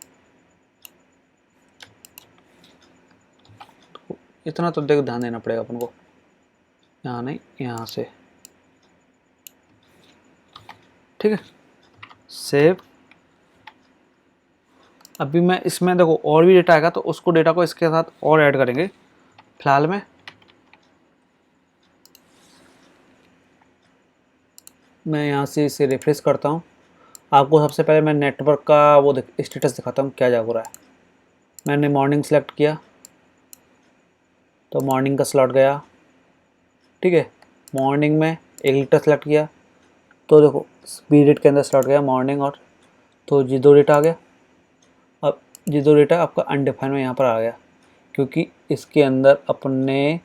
इतना तो देखो ध्यान देना पड़ेगा अपन को, यहाँ नहीं यहाँ से। ठीक है, सेव। अभी मैं इसमें देखो और भी डेटा आएगा तो उसको डेटा को इसके साथ और ऐड करेंगे। फिलहाल में मैं यहाँ से इसे रिफ्रेश करता हूँ। आपको सबसे पहले मैं नेटवर्क का वो स्टेटस दिखाता हूँ क्या जा हो रहा है। मैंने मॉर्निंग सेलेक्ट किया तो मॉर्निंग का स्लॉट गया। ठीक है, मॉर्निंग में 1 लीटर सेलेक्ट किया तो देखो पीरियड के अंदर स्लॉट गया मॉर्निंग, और तो ये 2 डेटा आ गया। अब ये 2 डेटा आपका अनडिफाइंड में यहाँ पर आ गया, क्योंकि इसके अंदर अपन ने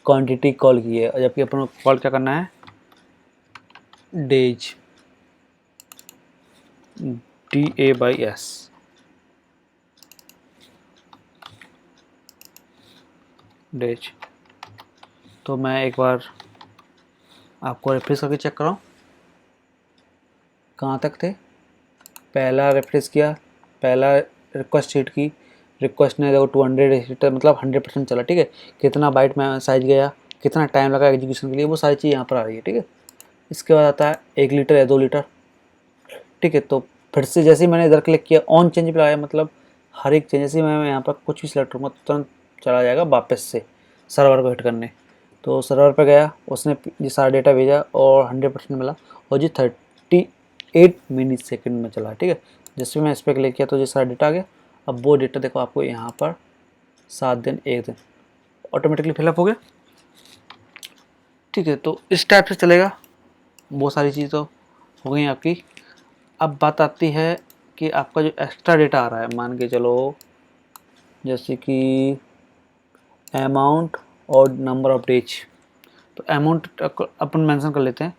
क्वांटिटी कॉल की है, जबकि अपन को कॉल क्या करना है, डेज, DAYS। डेज। तो मैं एक बार आपको रिफ्रेश करके चेक कराऊँ, कहाँ तक थे। पहला रिफ्रेश किया, पहला रिक्वेस्ट शीट की, रिक्वेस्ट ने देखो 200 हीटर मतलब 100% चला। ठीक है, कितना बाइट में साइज गया, कितना टाइम लगा एग्जीक्यूशन के लिए, वो सारी चीज़ यहाँ पर आ रही है। ठीक है, इसके बाद आता है 1 लीटर या 2 लीटर। ठीक है, तो फिर से जैसे ही मैंने इधर क्लिक किया ऑन चेंज पे आया, मतलब हर एक चेंज, जैसे मैं यहाँ पर कुछ भी सिलेक्ट करूँगा तुरंत चला जाएगा वापस से सर्वर को हिट करने। तो सर्वर पर गया, उसने ये सारा डेटा भेजा और 100% मिला, और जी 38 मिली सेकेंड में चला। ठीक है, जैसे मैं इस पर क्लिक किया तो ये सारा डेटा आ गया। अब वो डेटा देखो आपको यहाँ पर 7 दिन 1 दिन ऑटोमेटिकली फिलअप हो गया। ठीक है, तो इस टाइप से चलेगा। बहुत सारी चीज़ तो हो गई आपकी। अब बात आती है कि आपका जो एक्स्ट्रा डेटा आ रहा है, मान के चलो जैसे कि अमाउंट और नंबर ऑफ डेज। तो अमाउंट अपन मेंशन कर लेते हैं,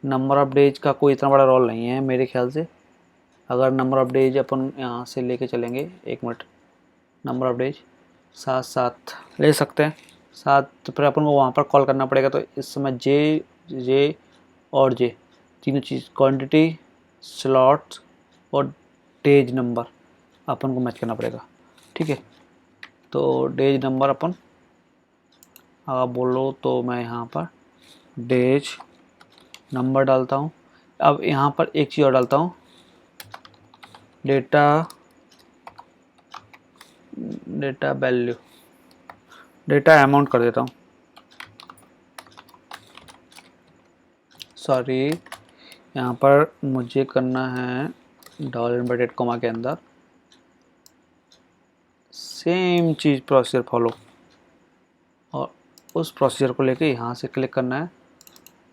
नंबर ऑफ डेज का कोई इतना बड़ा रोल नहीं है मेरे ख्याल से। अगर नंबर ऑफ डेज अपन यहाँ से लेके चलेंगे, 1 मिनट, नंबर ऑफ डेज 7 ले सकते हैं 7। तो फिर अपन को वहाँ पर कॉल करना पड़ेगा। तो इस समय जे और जे तीनों चीज़, क्वांटिटी, स्लॉट्स और डेज नंबर अपन को मैच करना पड़ेगा। ठीक है, तो डेज नंबर अपन आप बोलो तो मैं यहाँ पर डेज नंबर डालता हूँ। अब यहाँ पर एक चीज़ और डालता हूँ, डेटा वैल्यू, डेटा अमाउंट कर देता हूँ, सॉरी यहाँ पर मुझे करना है $, के अंदर सेम चीज़ प्रोसीजर फॉलो, और उस प्रोसीजर को लेके यहाँ से क्लिक करना है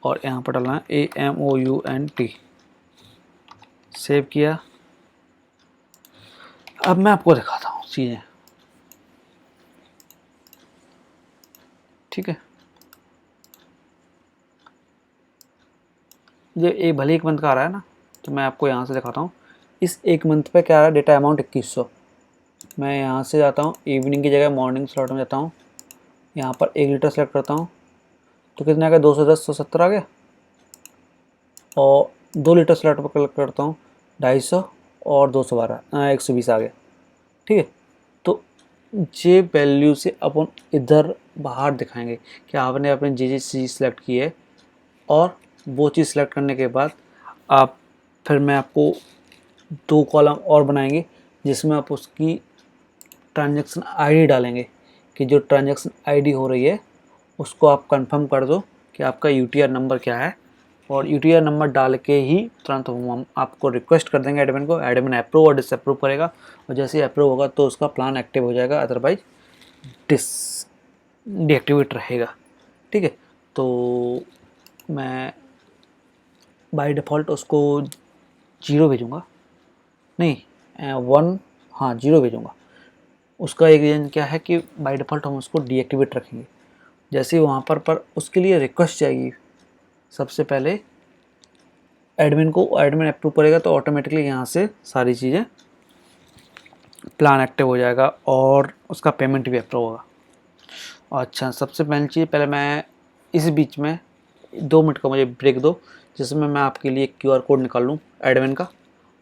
और यहाँ पर डालना है AMOUNT। सेव किया। अब मैं आपको दिखाता हूँ चीज़ें। ठीक है, ये भले 1 मंथ का आ रहा है ना, तो मैं आपको यहाँ से दिखाता हूँ। इस 1 मंथ पे क्या आ रहा है, डेटा अमाउंट 2100। मैं यहाँ से जाता हूँ इवनिंग की जगह मॉर्निंग स्लॉट में जाता हूँ, यहाँ पर 1 लीटर सेलेक्ट करता हूँ तो कितना आ गया, 210 170 आ गया। और 2 लीटर स्लॉट पर क्लिक करता हूँ, 250 और 212 120 आ गया। ठीक है, तो ये वैल्यू से अपन इधर बाहर दिखाएंगे कि आपने अपने जी चीज़ सेलेक्ट की है, और वो चीज़ सेलेक्ट करने के बाद आप फिर मैं आपको 2 कॉलम और बनाएंगे जिसमें आप उसकी ट्रांजैक्शन आईडी डालेंगे, कि जो ट्रांजैक्शन आईडी हो रही है उसको आप कंफर्म कर दो कि आपका यूटीआर नंबर क्या है, और यूटीआर नंबर डाल के ही तुरंत हम आपको रिक्वेस्ट कर देंगे एडमिन को, एडमिन अप्रूव और डिसअप्रूव करेगा, और जैसे ही अप्रूव होगा तो उसका प्लान एक्टिव हो जाएगा, अदरवाइज डीएक्टिवेट रहेगा। ठीक है, तो मैं बाय डिफ़ॉल्ट उसको 0 भेजूँगा, नहीं 1, हाँ 0 भेजूँगा। उसका एक रीज़न क्या है कि बाय डिफ़ॉल्ट हम उसको डीएक्टिवेट रखेंगे। जैसे ही वहाँ पर उसके लिए रिक्वेस्ट जाएगी, सबसे पहले एडमिन को, एडमिन अप्रूव करेगा तो ऑटोमेटिकली यहाँ से सारी चीज़ें प्लान एक्टिव हो जाएगा और उसका पेमेंट भी अप्रूव होगा। अच्छा, सबसे पहली चीज़, पहले मैं इस बीच में 2 मिनट का मुझे ब्रेक दो, जिसमें मैं आपके लिए क्यूआर कोड निकाल लूँ एडमिन का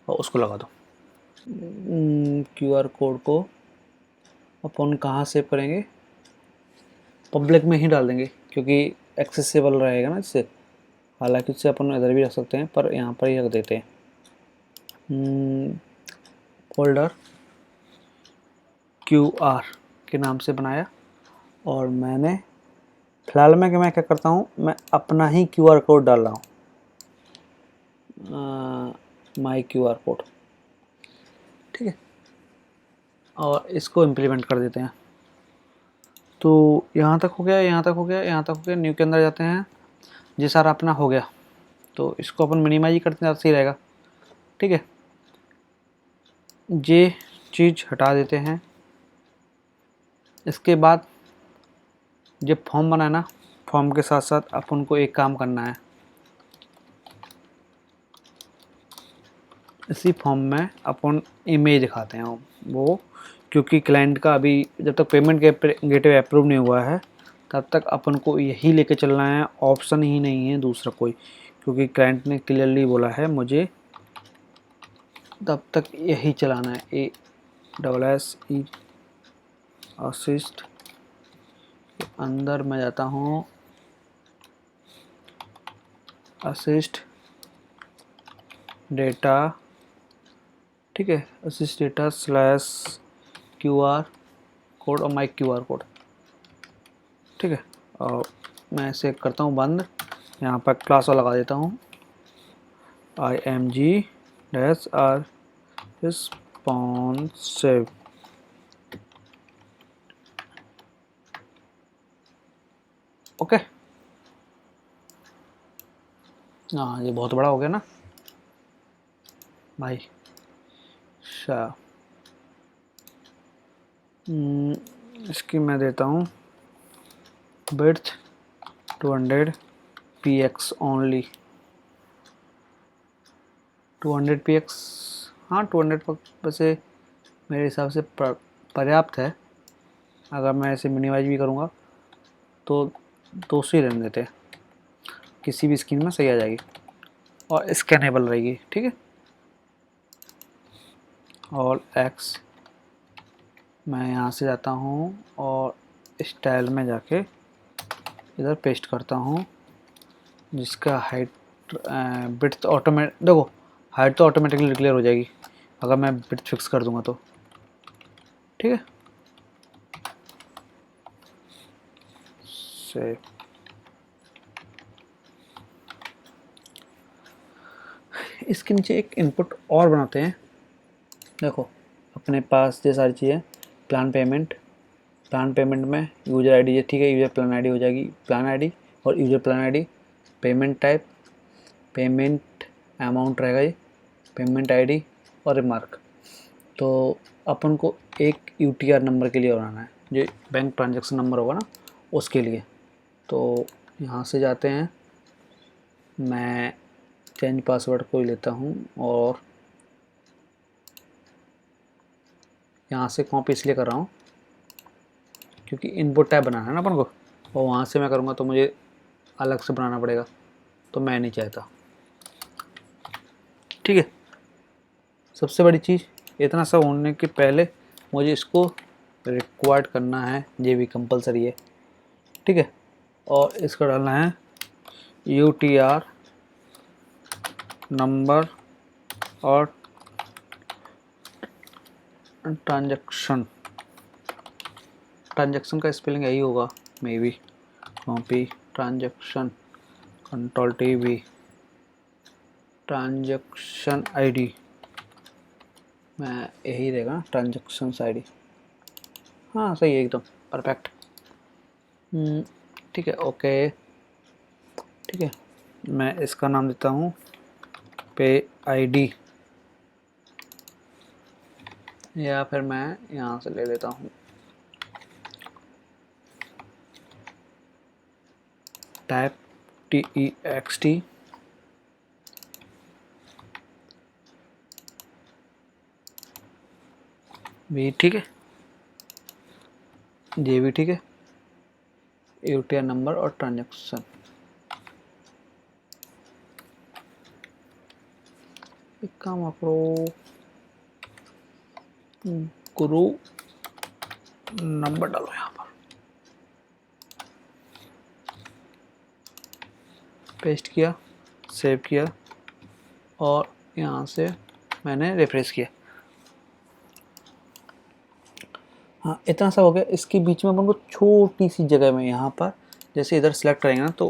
और उसको लगा दो। क्यूआर कोड को अपन कहाँ सेव करेंगे, पब्लिक में ही डाल देंगे क्योंकि एक्सेसिबल रहेगा ना इससे। हालांकि उससे अपन इधर भी रख सकते हैं, पर यहाँ पर ही रख देते हैं। फोल्डर क्यूआर के नाम से बनाया, और मैंने फिलहाल मैं क्या करता हूँ, मैं अपना ही क्यूआर कोड डाल रहा हूँ, माई क्यूआर कोड। ठीक है, और इसको इम्प्लीमेंट कर देते हैं। तो यहाँ तक हो गया, यहाँ तक हो गया, यहाँ तक हो गया। न्यू के अंदर जाते हैं, ये सारा अपना हो गया, तो इसको अपन मिनिमाइज ही करते हैं, सही रहेगा। ठीक है, ये चीज़ हटा देते हैं। इसके बाद जब फॉर्म बनाए ना, फॉर्म के साथ साथ अपन को एक काम करना है, इसी फॉर्म में अपन इमेज दिखाते हैं वो, क्योंकि क्लाइंट का अभी जब तक पेमेंट गेटवे अप्रूव नहीं हुआ है तब तक अपन को यही लेके चलना है, ऑप्शन ही नहीं है दूसरा कोई, क्योंकि क्लाइंट ने क्लियरली बोला है मुझे तब तक यही चलाना है। ASSE असिस्ट के अंदर मैं जाता हूँ, असिस्ट डेटा, ठीक है, assist data slash QR code और माई QR कोड। ठीक है, और मैं इसे करता हूँ बंद, यहाँ पर क्लास और लगा देता हूँ IMG-R रिस्पॉन्सिव। ओके, हाँ ये बहुत बड़ा हो गया ना भाई। अच्छा, इसकी मैं देता हूँ विड्थ 200 px ओनली, 200 px, हाँ 200 वैसे मेरे हिसाब से पर्याप्त है। अगर मैं इसे मिनिमाइज भी करूँगा तो 200 ही रहने देते हैं, किसी भी स्क्रीन में सही आ जाएगी और स्कैनेबल रहेगी। ठीक है, और X मैं यहाँ से जाता हूँ और स्टाइल में जाके इधर पेस्ट करता हूँ, जिसका हाइट विड्थ देखो हाइट तो ऑटोमेटिकली डिक्लेयर हो जाएगी अगर मैं विड्थ फिक्स कर दूंगा तो। ठीक है, से इसके नीचे एक इनपुट और बनाते हैं। देखो अपने पास ये सारी चीज़ें, प्लान पेमेंट में यूज़र आईडी है, ठीक है, यूज़र प्लान आईडी हो जाएगी, प्लान आईडी और user plan ID, payment type, payment amount रहेगा ये, पेमेंट आईडी और रिमार्क। तो अपन को एक यूटीआर नंबर के लिए बनाना है, जो बैंक ट्रांजैक्शन नंबर होगा ना उसके लिए। तो यहाँ से जाते हैं, मैं चेंज पासवर्ड को ही लेता हूँ और यहाँ से कॉपी इसलिए कर रहा हूँ क्योंकि इनपुट टैब बनाना है ना अपन को, और वहाँ से मैं करूँगा तो मुझे अलग से बनाना पड़ेगा, तो मैं नहीं चाहता। ठीक है, सबसे बड़ी चीज़, इतना सब होने के पहले मुझे इसको रिक्वायर्ड करना है, ये भी कंपलसरी है। ठीक है, और इसका डालना है यूटीआर नंबर और ट्रांजैक्शन का स्पेलिंग यही होगा may be, copy transaction, control TV transaction ID, मैं यही रहेगा ट्रांजैक्शन आईडी। हाँ सही है एकदम परफेक्ट। ठीक है ओके, ठीक है मैं इसका नाम देता हूँ पे आईडी, या फिर मैं यहाँ से ले लेता हूँ टैप TEXT भी ठीक है, ये भी ठीक है, UTR नंबर और ट्रांजैक्शन। एक काम आप करो, गुरु नंबर डालो यहाँ पर, पेस्ट किया, सेव किया और यहाँ से मैंने रिफ्रेश किया। हाँ इतना सा हो गया। इसके बीच में अपन को छोटी सी जगह में यहाँ पर जैसे इधर सेलेक्ट करेंगे ना तो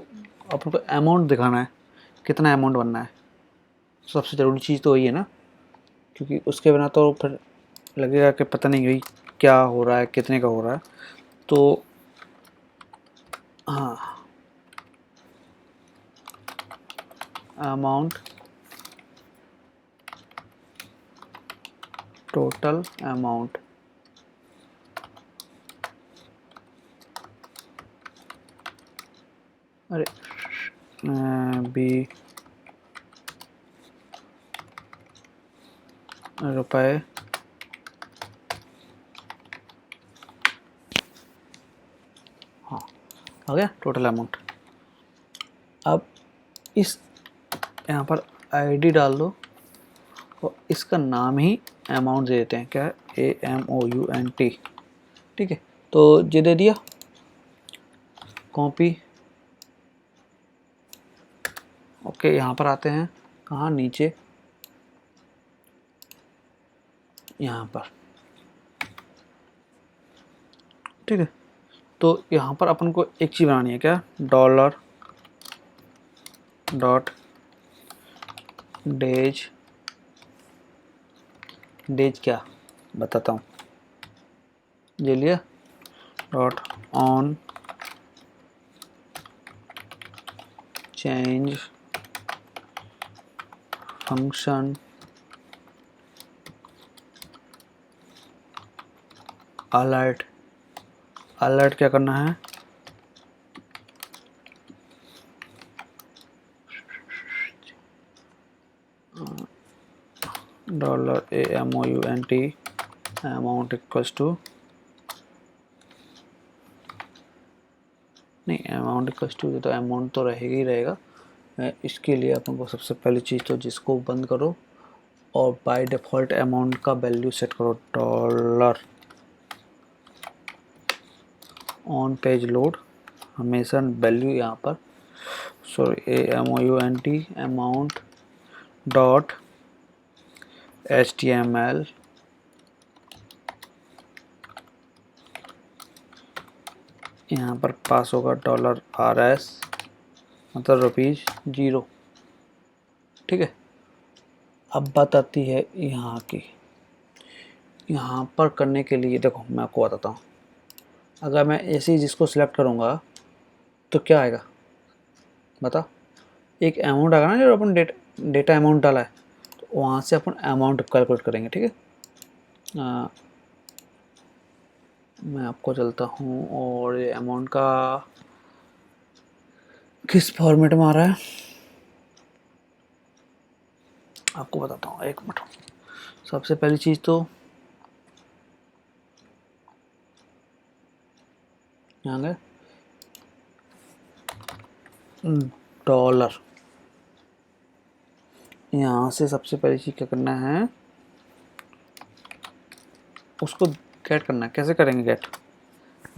अपन को अमाउंट दिखाना है, कितना अमाउंट बनना है। सबसे ज़रूरी चीज़ तो वही है ना, क्योंकि उसके बिना तो फिर लगेगा कि पता नहीं भाई क्या हो रहा है, कितने का हो रहा है। तो हाँ अमाउंट, टोटल अमाउंट, अरे बी रुपए हाँ आ गया टोटल अमाउंट। अब इस यहाँ पर आईडी डाल दो और इसका नाम ही अमाउंट दे देते हैं, क्या है AMOUNT। ठीक है तो ये दे दिया, कॉपी ओके। यहाँ पर आते हैं कहाँ, नीचे यहाँ पर, ठीक है। तो यहाँ पर अपन को एक चीज़ बनानी है, क्या डॉलर डॉट डेज, डेज क्या बताता हूँ, ये लिया dot on change function alert. Alert क्या करना है, dollar AMOUNT amount equals to, नहीं अमाउंट इक्वल्स टू, तो अमाउंट तो रहेगा ही रहेगा। इसके लिए अपन को सबसे पहली चीज़ तो जिसको बंद करो और बाय डिफ़ॉल्ट अमाउंट का वैल्यू सेट करो डॉलर ऑन पेज लोड, हमेशा वैल्यू यहाँ पर sorry AMOUNT amount dot HTML यहाँ पर पास होगा $RS मतलब ₹0। ठीक है अब बात आती है यहाँ की, यहाँ पर करने के लिए देखो मैं आपको बताता हूँ। अगर मैं ऐसे ही जिसको सिलेक्ट करूँगा तो क्या आएगा बता, एक अमाउंट आएगा ना जो अपन डेटा अमाउंट डाला है, तो वहाँ से अपन अमाउंट कैलकुलेट करेंगे। ठीक है मैं आपको चलता हूँ और ये अमाउंट का किस फॉर्मेट में आ रहा है आपको बताता हूँ, एक मिनट। सबसे पहली चीज़ तो यहाँ गए डॉलर, यहाँ से सबसे पहली चीज़ क्या करना है, उसको गेट करना है। कैसे करेंगे गेट,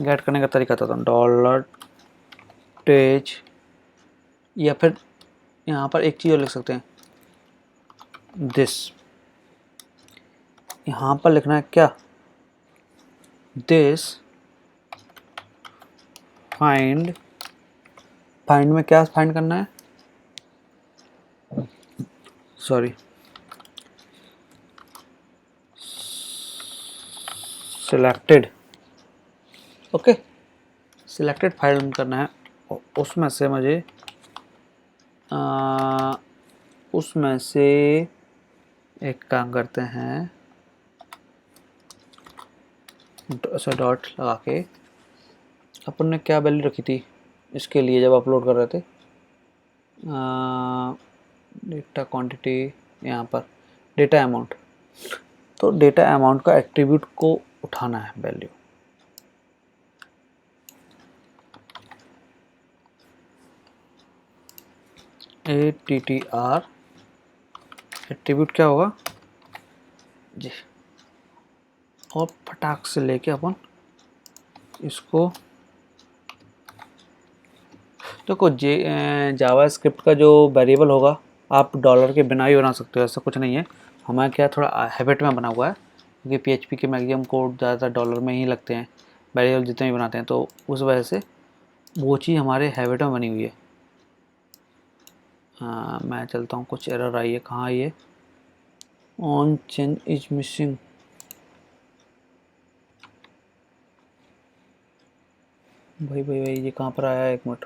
गेट करने का तरीका था डॉलर पेज, या फिर यहाँ पर एक चीज़ और लिख सकते हैं दिस, यहाँ पर लिखना है क्या दिस फाइंड, फाइंड में क्या फाइंड करना है, sorry, selected, okay, selected file run करना है। उसमें से मुझे उसमें से एक काम करते हैं, ऐसा डॉट लगा के, अपन ने क्या वैल्यू रखी थी इसके लिए जब अपलोड कर रहे थे, डेटा क्वांटिटी, यहाँ पर डेटा अमाउंट, तो डेटा अमाउंट का एट्रीब्यूट को उठाना है वैल्यू। ATTR एट्रीब्यूट क्या होगा जी, और फटाक से लेके अपन इसको, देखो जावा स्क्रिप्ट का जो वेरिएबल होगा आप डॉलर के बिना ही बना सकते हो, ऐसा कुछ नहीं है। हमारे क्या थोड़ा हैबिट में बना हुआ है, क्योंकि PHP के मैक्सिमम कोड ज़्यादातर डॉलर में ही लगते हैं, वेरिएबल जितने भी बनाते हैं, तो उस वजह से वो चीज़ हमारे हैबिट में बनी हुई है। मैं चलता हूँ, कुछ एरर आई है, कहाँ आई है, ऑन चेन इज मिसिंग, भाई ये कहाँ पर आया है, एक minute,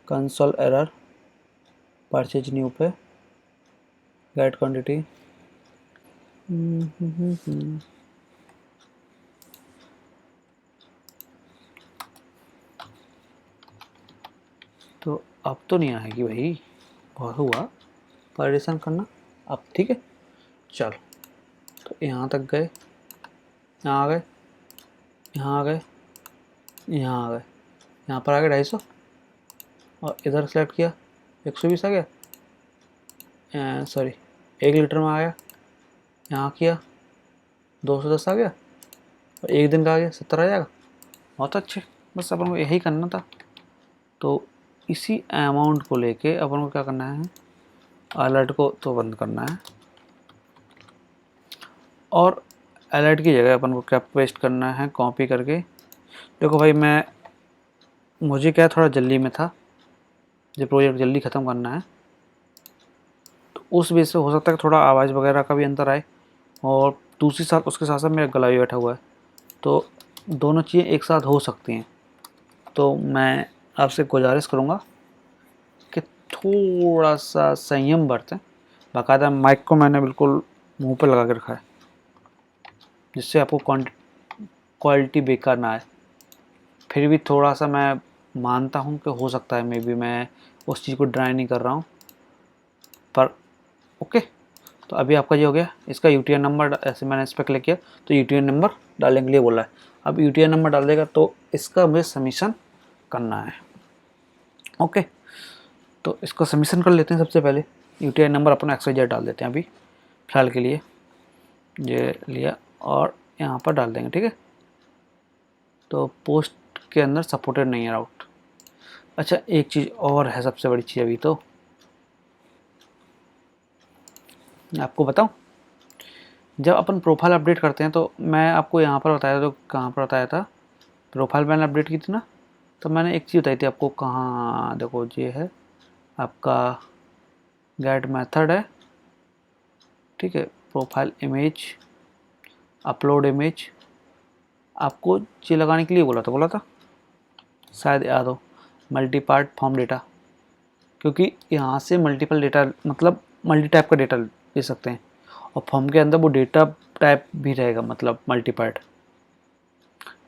console error, purchase new पे गेट क्वांटिटी, तो अब तो नहीं आएगी भाई, बहुत हुआ परेशान करना, अब ठीक है। चलो, तो यहाँ तक गए, यहाँ आ गए, यहाँ आ गए, यहाँ आ गए, यहाँ पर आ गए 250, और इधर सेलेक्ट किया 120 आ गया, सॉरी 1 लीटर में आ गया, यहाँ किया 210 आ गया, और एक दिन का आ गया 70 आ जाएगा, बहुत अच्छे। बस अपन को यही करना था। तो इसी अमाउंट को लेके अपन को क्या करना है, अलर्ट को तो बंद करना है, और अलर्ट की जगह अपन को क्या पेस्ट करना है, कॉपी करके। देखो भाई, मुझे क्या थोड़ा जल्दी में था, जो प्रोजेक्ट जल्दी ख़त्म करना है, तो उस बेस से हो सकता है कि थोड़ा आवाज़ वगैरह का भी अंतर आए, और दूसरी साथ उसके साथ साथ मेरा गला भी बैठा हुआ है, तो दोनों चीज़ें एक साथ हो सकती हैं। तो मैं आपसे गुजारिश करूँगा कि थोड़ा सा संयम बरतें। बाकायदा माइक को मैंने बिल्कुल मुंह पे लगा के रखा है, जिससे आपको क्वालिटी बेकार ना आए। फिर भी थोड़ा सा मैं मानता हूँ कि हो सकता है मे बी मैं उस चीज़ को ड्राई नहीं कर रहा हूँ, पर ओके। तो अभी आपका ये हो गया, इसका UTR नंबर, ऐसे मैंने इस पर क्लिक किया तो UTR नंबर डालने के लिए बोला है। अब UTR नंबर डाल देगा तो इसका मुझे सबमिशन करना है, ओके। तो इसको सबमिशन कर लेते हैं। सबसे पहले UTR नंबर अपना XYZ डाल देते हैं अभी फ़िलहाल के लिए, ये लिया और यहाँ पर डाल देंगे, ठीक है। तो पोस्ट के अंदर सपोर्टेड नहीं है राउट। अच्छा, एक चीज़ और है, सबसे बड़ी चीज़ अभी तो आपको बताऊं, जब अपन प्रोफाइल अपडेट करते हैं तो मैं आपको यहाँ पर बताया था, तो कहाँ पर बताया था, प्रोफाइल मैंने अपडेट की थी ना, तो मैंने एक चीज़ बताई थी आपको, कहाँ देखो, ये है आपका गेट मेथड है, ठीक है, प्रोफाइल इमेज, अपलोड इमेज, आपको ये लगाने के लिए बोला था शायद याद हो, मल्टी पार्ट फॉर्म डेटा, क्योंकि यहाँ से मल्टीपल डेटा, मतलब मल्टी टाइप का डेटा ले सकते हैं, और फॉर्म के अंदर वो डेटा टाइप भी रहेगा, मतलब मल्टी पार्ट,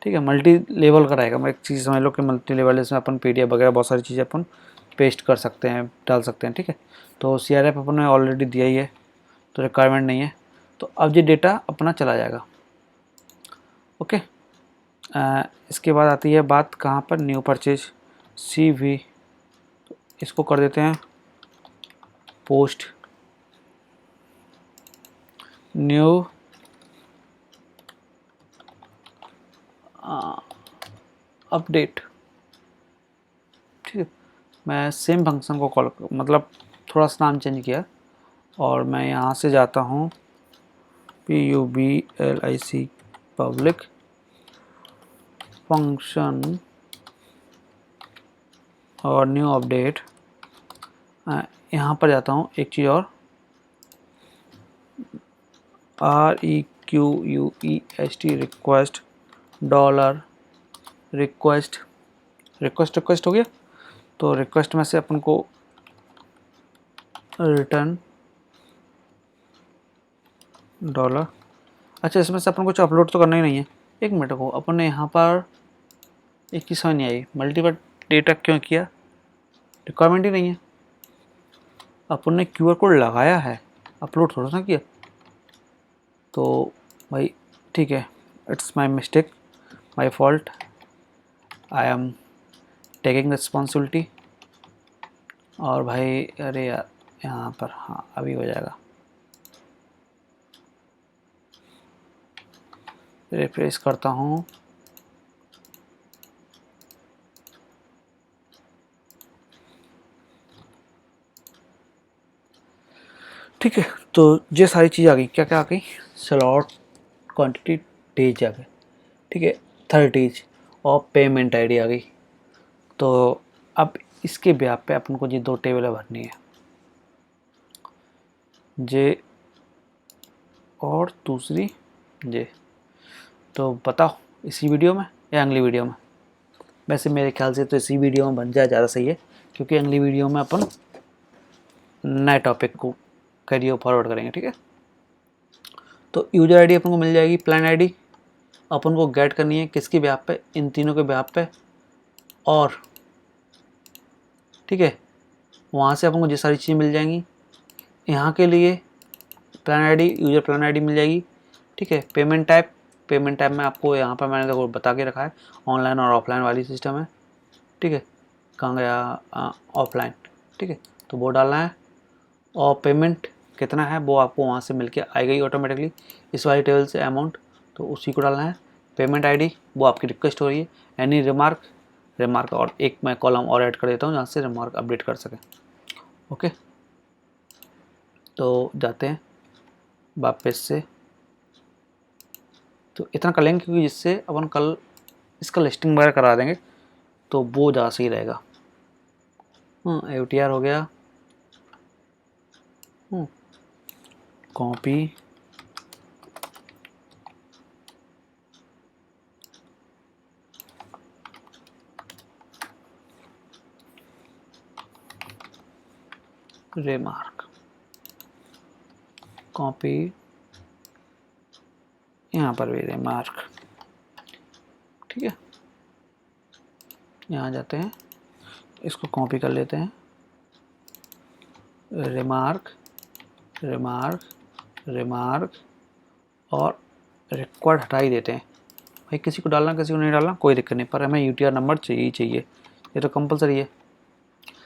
ठीक है, मल्टी लेवल का रहेगा। मैं एक चीज़ समझ लो कि मल्टी लेवल, इसमें अपन PDF वगैरह बहुत सारी चीज़ें अपन पेस्ट कर सकते हैं, डाल सकते हैं, ठीक है। तो CRF अपन ने ऑलरेडी दिया ही है, तो रिक्वायरमेंट नहीं है। तो अब ये डेटा अपना चला जाएगा, ओके। इसके बाद आती है बात कहाँ पर, न्यू परचेज CV, तो इसको कर देते हैं पोस्ट न्यू अपडेट, ठीक है। मैं सेम फंक्शन को कॉल, मतलब थोड़ा सा नाम चेंज किया, और मैं यहाँ से जाता हूँ PUBLIC पब्लिक फंक्शन और न्यू अपडेट, यहाँ पर जाता हूँ, एक चीज़ और, REQUEST request dollar request request हो गया। तो रिक्वेस्ट में से अपन को रिटर्न डॉलर। अच्छा, इसमें से अपन कुछ अपलोड तो करना ही नहीं है। एक मिनट को, अपन ने यहाँ पर एक ही समझ नहीं आई, मल्टीपल डेटा क्यों किया, रिक्वायरमेंट ही नहीं है। अपन ने QR कोड लगाया है, अपलोड थोड़ा सा किया। तो भाई ठीक है, it's my mistake, my fault, I am taking responsibility. और भाई अरे यार, यहाँ पर हाँ अभी हो जाएगा, रिफ्रेश करता हूँ। ठीक है, तो ये सारी चीज़ आ गई। क्या क्या आ गई, स्लॉट, क्वांटिटी, डेज आ गए। ठीक है, 30 और पेमेंट आईडी आ गई। तो अब इसके ब्याह पे अपन को ये 2 टेबल भरनी है, जे और दूसरी जे। तो बताओ इसी वीडियो में या अगली वीडियो में? वैसे मेरे ख्याल से तो इसी वीडियो में बन जाए ज़्यादा सही है, क्योंकि अगली वीडियो में अपन नए टॉपिक को करिए फॉरवर्ड करेंगे। ठीक है, तो यूजर आईडी अपन को मिल जाएगी, प्लान आईडी अपन को गेट करनी है किसकी ब्याह पे, इन तीनों के ब्याह पे। और ठीक है, वहाँ से अपन को ये सारी चीज़ें मिल जाएंगी। यहाँ के लिए plan ID, user plan ID मिल जाएगी। ठीक है, पेमेंट टाइप में आपको यहाँ पर मैंने देखो बता के रखा है, ऑनलाइन और ऑफलाइन वाली सिस्टम है। ठीक है, कहाँ गया, ऑफलाइन। ठीक है, तो वो डालना है। और पेमेंट कितना है वो आपको वहाँ से मिलके आएगा ही ऑटोमेटिकली, इस वाली टेबल से अमाउंट, तो उसी को डालना है। पेमेंट आईडी वो आपकी रिक्वेस्ट हो रही है। एनी रिमार्क और एक मैं कॉलम और ऐड कर देता हूँ जहाँ से रिमार्क अपडेट कर सकें। ओके, तो जाते हैं वापस से। तो इतना कर लेंगे क्योंकि जिससे अपन कल इसका लिस्टिंग वगैरह करा देंगे, तो वो ज़्यादा सही रहेगा। AOTR हो गया, कॉपी, रिमार्क, कॉपी, यहाँ पर भी रिमार्क। ठीक है, यहाँ जाते हैं, इसको कॉपी कर लेते हैं, रिमार्क रिमार्क रिमार्क और रिक्वायर्ड हटा ही देते हैं। भाई किसी को डालना किसी को नहीं डालना कोई दिक्कत नहीं, पर हमें UTR नंबर चाहिए ही चाहिए, ये तो कंपलसरी है।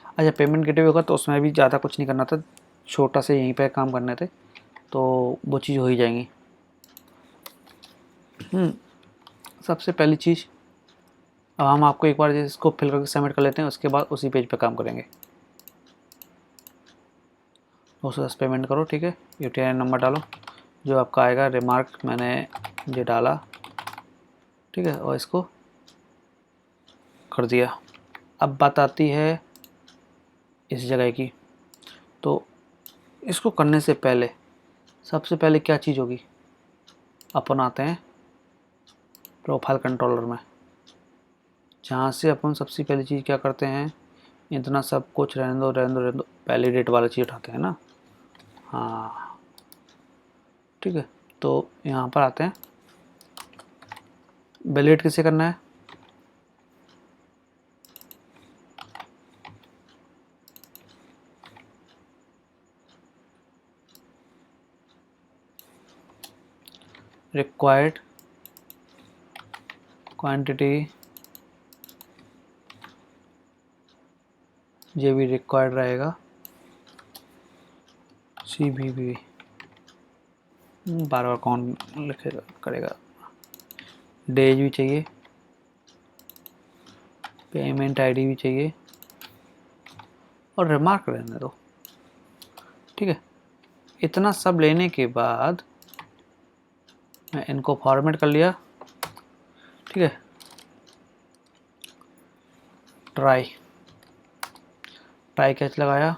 अच्छा, पेमेंट गेटवे होगा तो उसमें भी ज़्यादा कुछ नहीं करना था, छोटा से यहीं पे काम करने थे, तो वो चीज़ हो ही जाएंगी। सबसे पहली चीज़, अब हम आपको एक बार इसको फिल करके सबमिट कर लेते हैं, उसके बाद उसी पेज पे काम करेंगे। 210 पेमेंट करो। ठीक है, UTR नंबर डालो जो आपका आएगा, रिमार्क मैंने ये डाला। ठीक है, और इसको कर दिया। अब बात आती है इस जगह की, तो इसको करने से पहले सबसे पहले क्या चीज़ होगी, अपन आते हैं प्रोफाइल कंट्रोलर में, जहाँ से अपन सबसे पहली चीज़ क्या करते हैं, इतना सब कुछ रहने दो, पहले डेट वाला चीज़ उठाते हैं ना। हाँ ठीक है, तो यहाँ पर आते हैं, वैलिडेट किसे करना है, रिक्वायर्ड क्वांटिटी, ये भी रिक्वायर्ड रहेगा, CVV बार बार कौन लिखेगा करेगा, डेज भी चाहिए, पेमेंट आईडी भी चाहिए, और रिमार्क रहने दो। ठीक है, इतना सब लेने के बाद मैं इनको फॉर्मेट कर लिया। ठीक है, ट्राई कैच लगाया,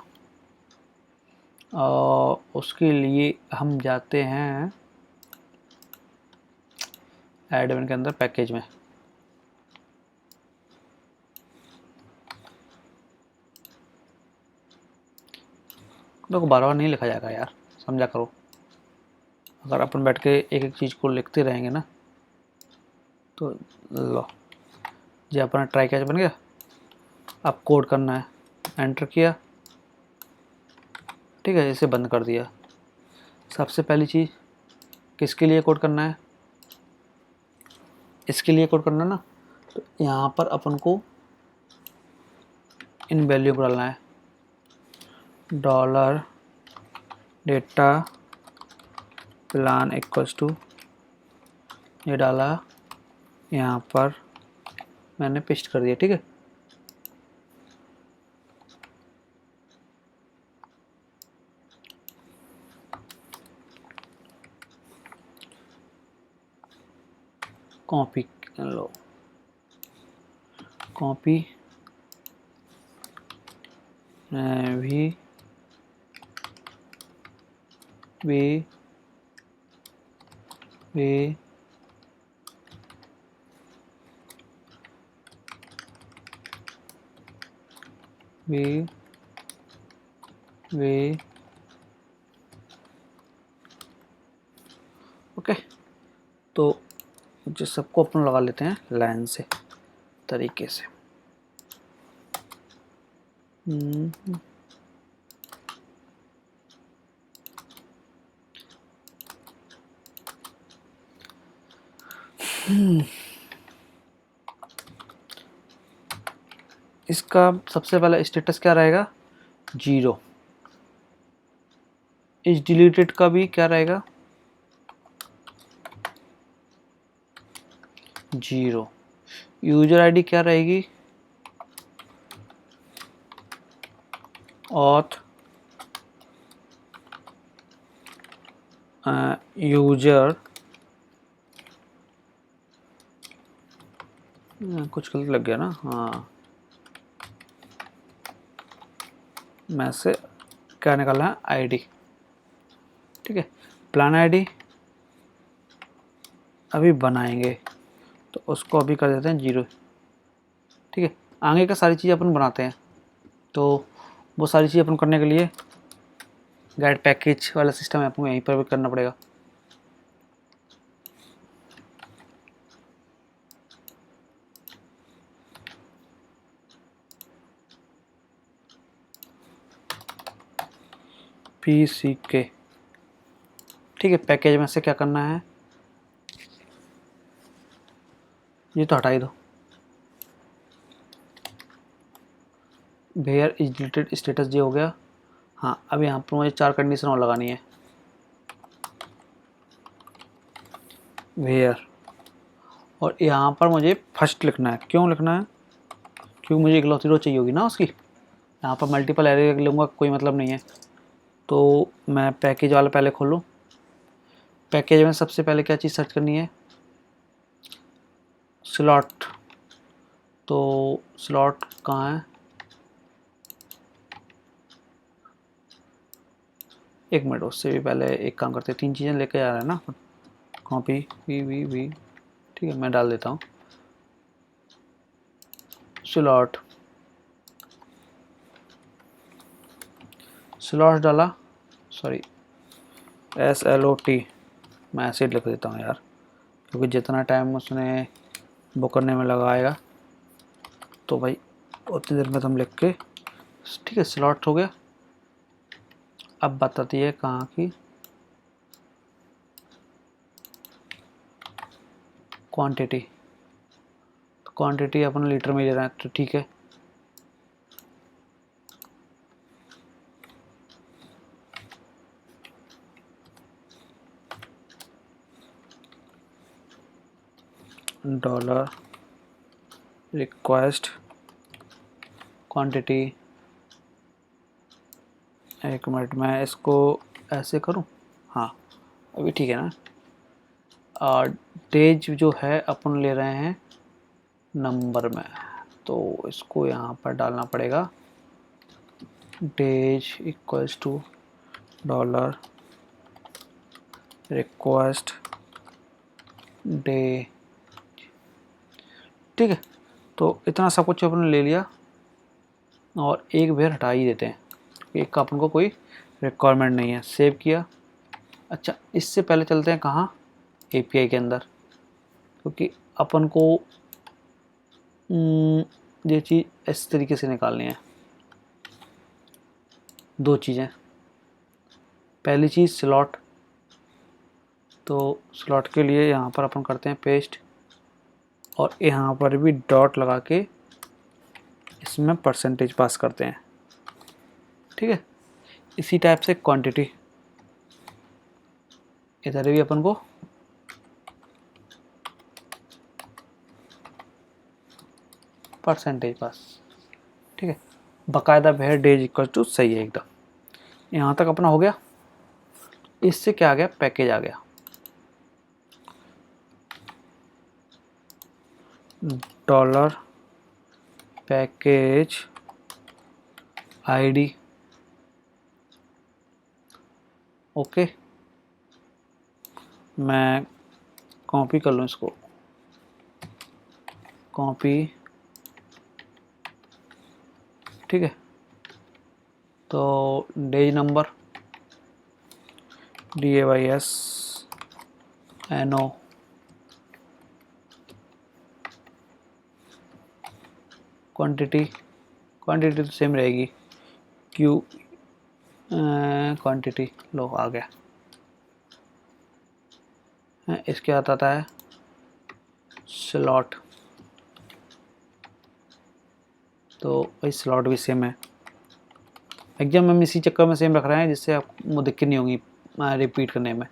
और उसके लिए हम जाते हैं एडमिन के अंदर पैकेज में। देखो बार बार नहीं लिखा जाएगा यार, समझा करो। अगर अपन बैठ के एक एक चीज़ को लिखते रहेंगे ना तो लो, ये अपना ट्राई कैच बन गया। अब कोड करना है, एंटर किया, ठीक है, इसे बंद कर दिया। सबसे पहली चीज़ किसके लिए कोड करना है, इसके लिए कोड करना ना, तो यहाँ पर अपन को इन वैल्यू को डालना है, dollar data plan equals to, ये डाला, यहाँ पर मैंने पेस्ट कर दिया, ठीक है। कॉपी लो, कॉपी भी वे वे वे वे ओके। तो जिस सबको अपन लगा लेते हैं लाइन से तरीके से। इसका सबसे पहला स्टेटस क्या रहेगा, 0। इस डिलीटेड का भी क्या रहेगा, 0। यूजर आईडी क्या रहेगी, ऑथ यूजर, कुछ गलत लग गया ना, हाँ, मैं से क्या निकालना है, आईडी, ठीक है। प्लान आईडी अभी बनाएंगे तो उसको अभी कर देते हैं 0, ठीक है। आगे का सारी चीज़ अपन बनाते हैं, तो वो सारी चीज़ अपन करने के लिए गाइड पैकेज वाला सिस्टम है, आपको यहीं पर भी करना पड़ेगा। PCK, ठीक है। पैकेज में से क्या करना है, ये तो हटा ही दो, वेयर इज डिलीटेड स्टेटस ये हो गया। हाँ, अब यहाँ पर मुझे 4 कंडीशन और लगानी है, वेयर, और यहाँ पर मुझे फर्स्ट लिखना है। क्यों लिखना है, क्योंकि मुझे इकलौती रो चाहिए होगी ना उसकी। यहाँ पर मल्टीपल एरे लूँगा कोई मतलब नहीं है। तो मैं पैकेज वाला पहले खोलूँ, पैकेज में सबसे पहले क्या चीज़ सर्च करनी है, स्लॉट। तो स्लॉट कहाँ है, एक मिनट, उससे भी पहले एक काम करते हैं, 3 चीज़ें लेके आ रहे हैं ना, कॉपी वी, ठीक है, मैं डाल देता हूँ स्लॉट। स्लॉट डाला, सॉरी SLOT, मैं ऐसे ही लिख देता हूँ यार, क्योंकि जितना टाइम उसने बुक करने में लगाएगा तो भाई उतनी देर में तुम लिख के, ठीक है, स्लॉट हो गया। अब बताती है कहाँ की, क्वांटिटी, तो क्वांटिटी अपन लीटर में ले रहे हैं तो ठीक है। डॉलर रिक्वेस्ट क्वांटिटी, एक मिनट मैं इसको ऐसे करूं, हाँ अभी ठीक है ना। और डेज जो है अपन ले रहे हैं नंबर में, तो इसको यहाँ पर डालना पड़ेगा, days equals to dollar request day, ठीक है, तो इतना सब कुछ अपन ने ले लिया और एक वेयर हटा ही देते हैं, एक का अपन को कोई रिक्वायरमेंट नहीं है। सेव किया। अच्छा, इससे पहले चलते हैं कहाँ, एपीआई के अंदर, क्योंकि अपन को ये चीज़ इस तरीके से निकालनी है। दो चीज़ें, पहली चीज़ स्लॉट, तो स्लॉट के लिए यहाँ पर अपन करते हैं पेस्ट और यहाँ पर भी डॉट लगा के इसमें परसेंटेज पास करते हैं। ठीक है, इसी टाइप से क्वांटिटी, इधर भी अपन को परसेंटेज पास। ठीक है, बाकायदा वेयर डेज इक्वल टू सही है एकदम। यहाँ तक अपना हो गया। इससे क्या आ गया, पैकेज आ गया, डॉलर पैकेज आईडी। ओके, मैं कॉपी कर लूँ इसको, कॉपी। ठीक है, तो days number DAYSNO, quantity, quantity तो सेम रहेगी, क्यू क्वांटिटी, लो आ गया। इसके आता है स्लॉट, तो भाई स्लॉट भी सेम है। एग्जाम में हम इसी चक्कर में सेम रख रहे हैं जिससे आपको दिक्कत नहीं होगी रिपीट करने में।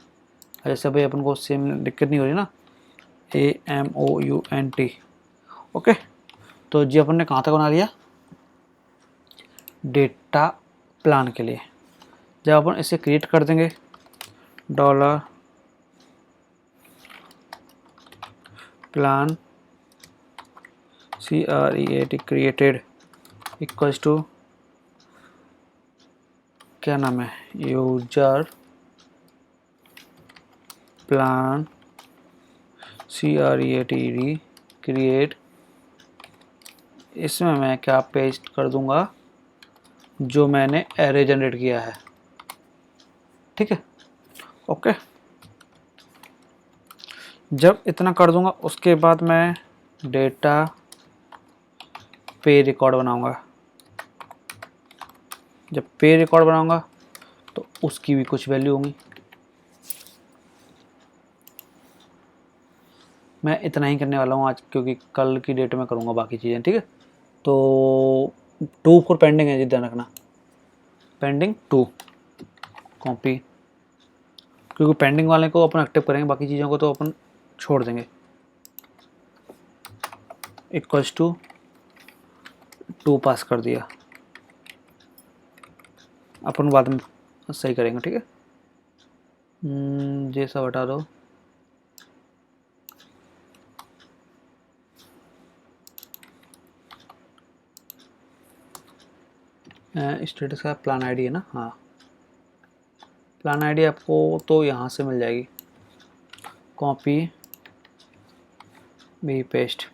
जैसे भाई अपन को सेम दिक्कत नहीं हो रही ना, AMOUNT। ओके, तो जी अपन ने कहाँ तक बना लिया, डेटा प्लान के लिए। जब अपन इसे क्रिएट कर देंगे, dollar plan CREAT created equals to, क्या नाम है, यूजर प्लान CREATED क्रिएट। इसमें मैं क्या पेस्ट कर दूंगा, जो मैंने एरे जनरेट किया है। ठीक है, ओके। जब इतना कर दूंगा उसके बाद मैं डेटा पे रिकॉर्ड बनाऊंगा। जब पे रिकॉर्ड बनाऊंगा तो उसकी भी कुछ वैल्यू होगी। मैं इतना ही करने वाला हूँ आज, क्योंकि कल की डेट में करूँगा बाकी चीज़ें। ठीक है, तो 2 4 पेंडिंग है जी, ध्यान रखना, पेंडिंग 2 कॉपी, क्योंकि पेंडिंग वाले को अपन एक्टिव करेंगे, बाकी चीज़ों को तो अपन छोड़ देंगे। इक्वल्स टू 2 पास कर दिया, अपन बाद में सही करेंगे। ठीक है, ये सब हटा दो। स्टेटस का प्लान आईडी है ना, हाँ, प्लान आईडी आपको तो यहाँ से मिल जाएगी, कॉपी भी पेस्ट।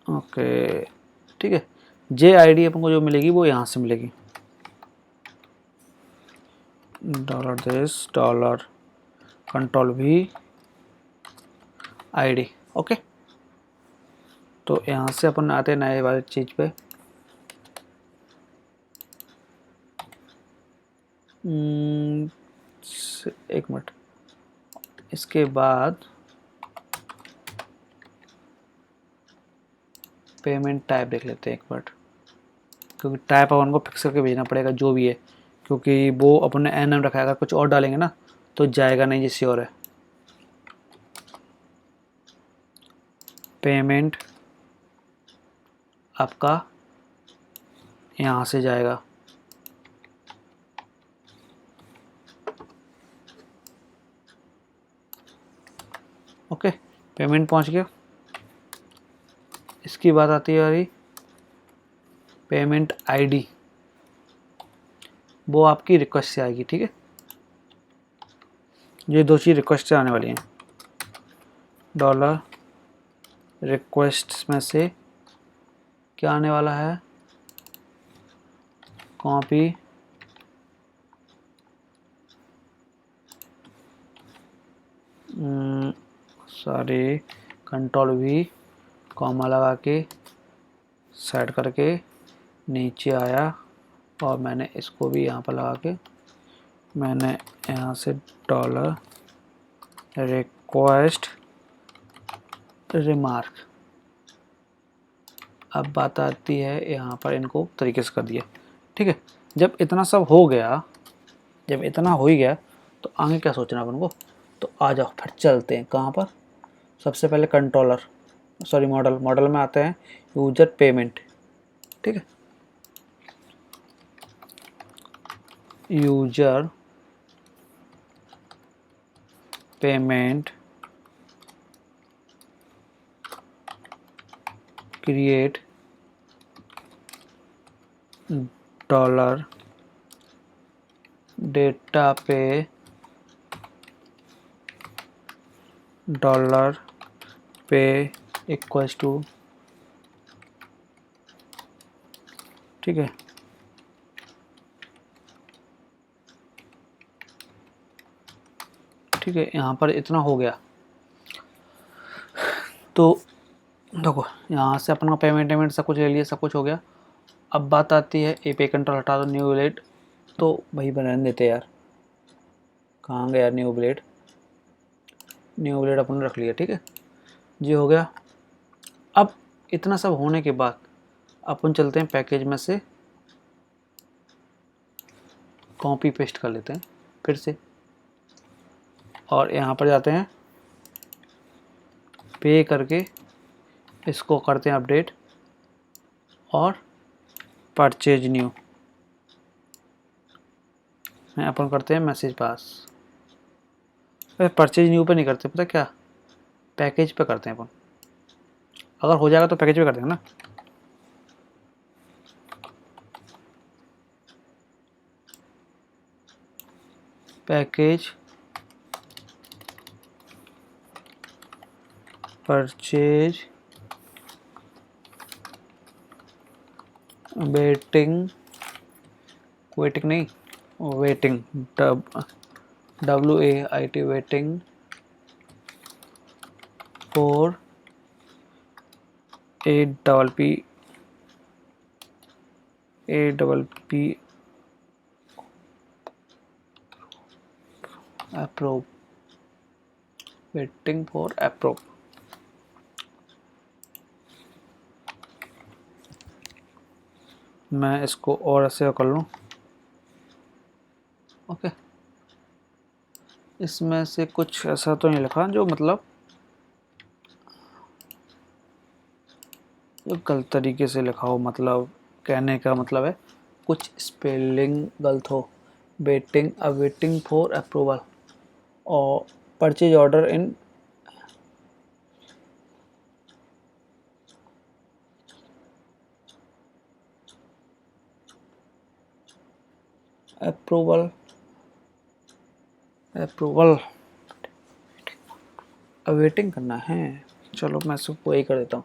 ओके, ठीक है, जे आईडी अपन को जो मिलेगी वो यहाँ से मिलेगी, डॉलर दिस डॉलर कंट्रोल भी आईडी। ओके, तो यहाँ से अपन आते हैं नए वाली चीज़ पे। एक मिनट, इसके बाद पेमेंट टाइप देख लेते हैं एक मिनट, क्योंकि टाइप अपन को फिक्स करके भेजना पड़ेगा जो भी है, क्योंकि वो अपन ने NM रखा है, अगर कुछ और डालेंगे ना तो जाएगा नहीं, जिससे और है। पेमेंट आपका यहाँ से जाएगा, ओके, पेमेंट पहुँच गया। इसकी बात आती है हमारी पेमेंट आईडी, वो आपकी रिक्वेस्ट से आएगी। ठीक है, ये दो चीज़ रिक्वेस्ट से आने वाली हैं। डॉलर रिक्वेस्ट में से क्या आने वाला है, copy sorry control we comma लगा के सेट करके नीचे आया और मैंने इसको भी यहाँ पर लगा के मैंने यहाँ से डॉलर रिक्वेस्ट रिमार्क। अब बात आती है यहाँ पर इनको तरीके से कर दिया, ठीक है। जब इतना सब हो गया, जब इतना हो ही गया तो आगे क्या सोचना अपन को, तो आ जाओ फिर चलते हैं कहाँ पर। सबसे पहले कंट्रोलर सॉरी मॉडल में आते हैं यूजर पेमेंट, ठीक है। User payment create dollar data पे डॉलर पे इक्वल्स टू, ठीक है। ठीक है, यहाँ पर इतना हो गया तो देखो यहाँ से अपन का पेमेंट सब कुछ ले लिया, सब कुछ हो गया। अब बात आती है एपीआई कंट्रोल हटा दो, न्यू ब्लेड तो वही बनाने देते यार, कहाँ गया न्यू ब्लेड अपन ने रख लिया, ठीक है। ये हो गया। अब इतना सब होने के बाद अपन चलते हैं पैकेज में से कॉपी पेस्ट कर लेते हैं फिर से और यहाँ पर जाते हैं पे करके इसको करते हैं अपडेट और परचेज न्यू में अपन करते हैं मैसेज पास। परचेज न्यू पे नहीं करते, पता क्या, पैकेज पे करते हैं अपन। अगर हो जाएगा तो पैकेज पे कर देंगे ना। पैकेज परचेज वेटिंग नहीं waiting WAIT waiting for APP approve, waiting for approve. मैं इसको और ऐसे कर लूँ, ओके। इसमें से कुछ ऐसा तो नहीं लिखा जो मतलब जो गलत तरीके से लिखा हो, मतलब कहने का मतलब है कुछ स्पेलिंग गलत हो। वेटिंग फॉर अप्रूवल और purchase order in approval awaiting करना है। चलो मैं सबको वही कर देता हूँ।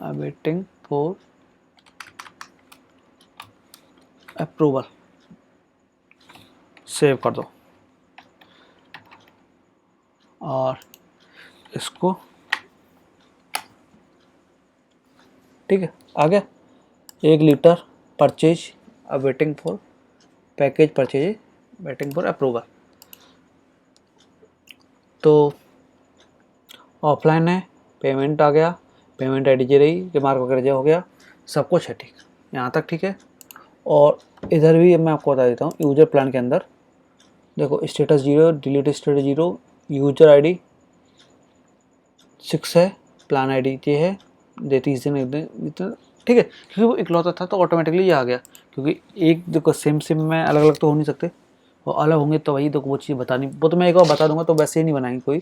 अवेटिंग फॉर अप्रूवल, सेव कर दो और इसको, ठीक है। आ गया 1 litre purchase waiting for package purchase waiting for approval. तो ऑफलाइन है, पेमेंट आ गया, पेमेंट आईडी जे रही, रिमार्क वगैरह हो गया, सब कुछ है ठीक, यहाँ तक ठीक है। और इधर भी मैं आपको बता देता हूँ यूजर प्लान के अंदर देखो status 0, delete status 0, user ID 6 है, प्लान आईडी ये है, देती इतना ठीक है। क्योंकि वो इकलौता था तो ऑटोमेटिकली ये आ गया, क्योंकि एक देखो सेम में अलग अलग तो हो नहीं सकते, वो अलग होंगे तो वही तो वो चीज़ बतानी, वो तो मैं एक बार बता दूंगा तो वैसे ही नहीं बनाएंगे कोई,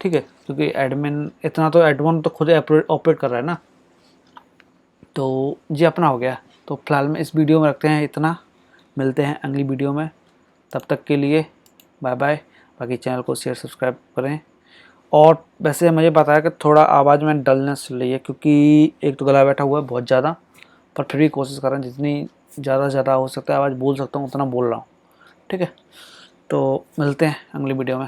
ठीक है। क्योंकि एडमिन इतना तो एडमिन तो खुद ऑपरेट कर रहा है ना। तो ये अपना हो गया। तो फिलहाल में इस वीडियो में रखते हैं इतना, मिलते हैं अगली वीडियो में, तब तक के लिए बाय बाय। बाकी चैनल को शेयर सब्सक्राइब करें। और वैसे मुझे पता है कि थोड़ा आवाज़ में डलनेस चल रही है, क्योंकि एक तो गला बैठा हुआ है बहुत ज़्यादा, पर फिर भी कोशिश कर रहे हैं जितनी ज़्यादा से ज़्यादा हो सकता है आवाज़ बोल सकता हूँ उतना बोल रहा हूँ। ठीक है, तो मिलते हैं अगली वीडियो में।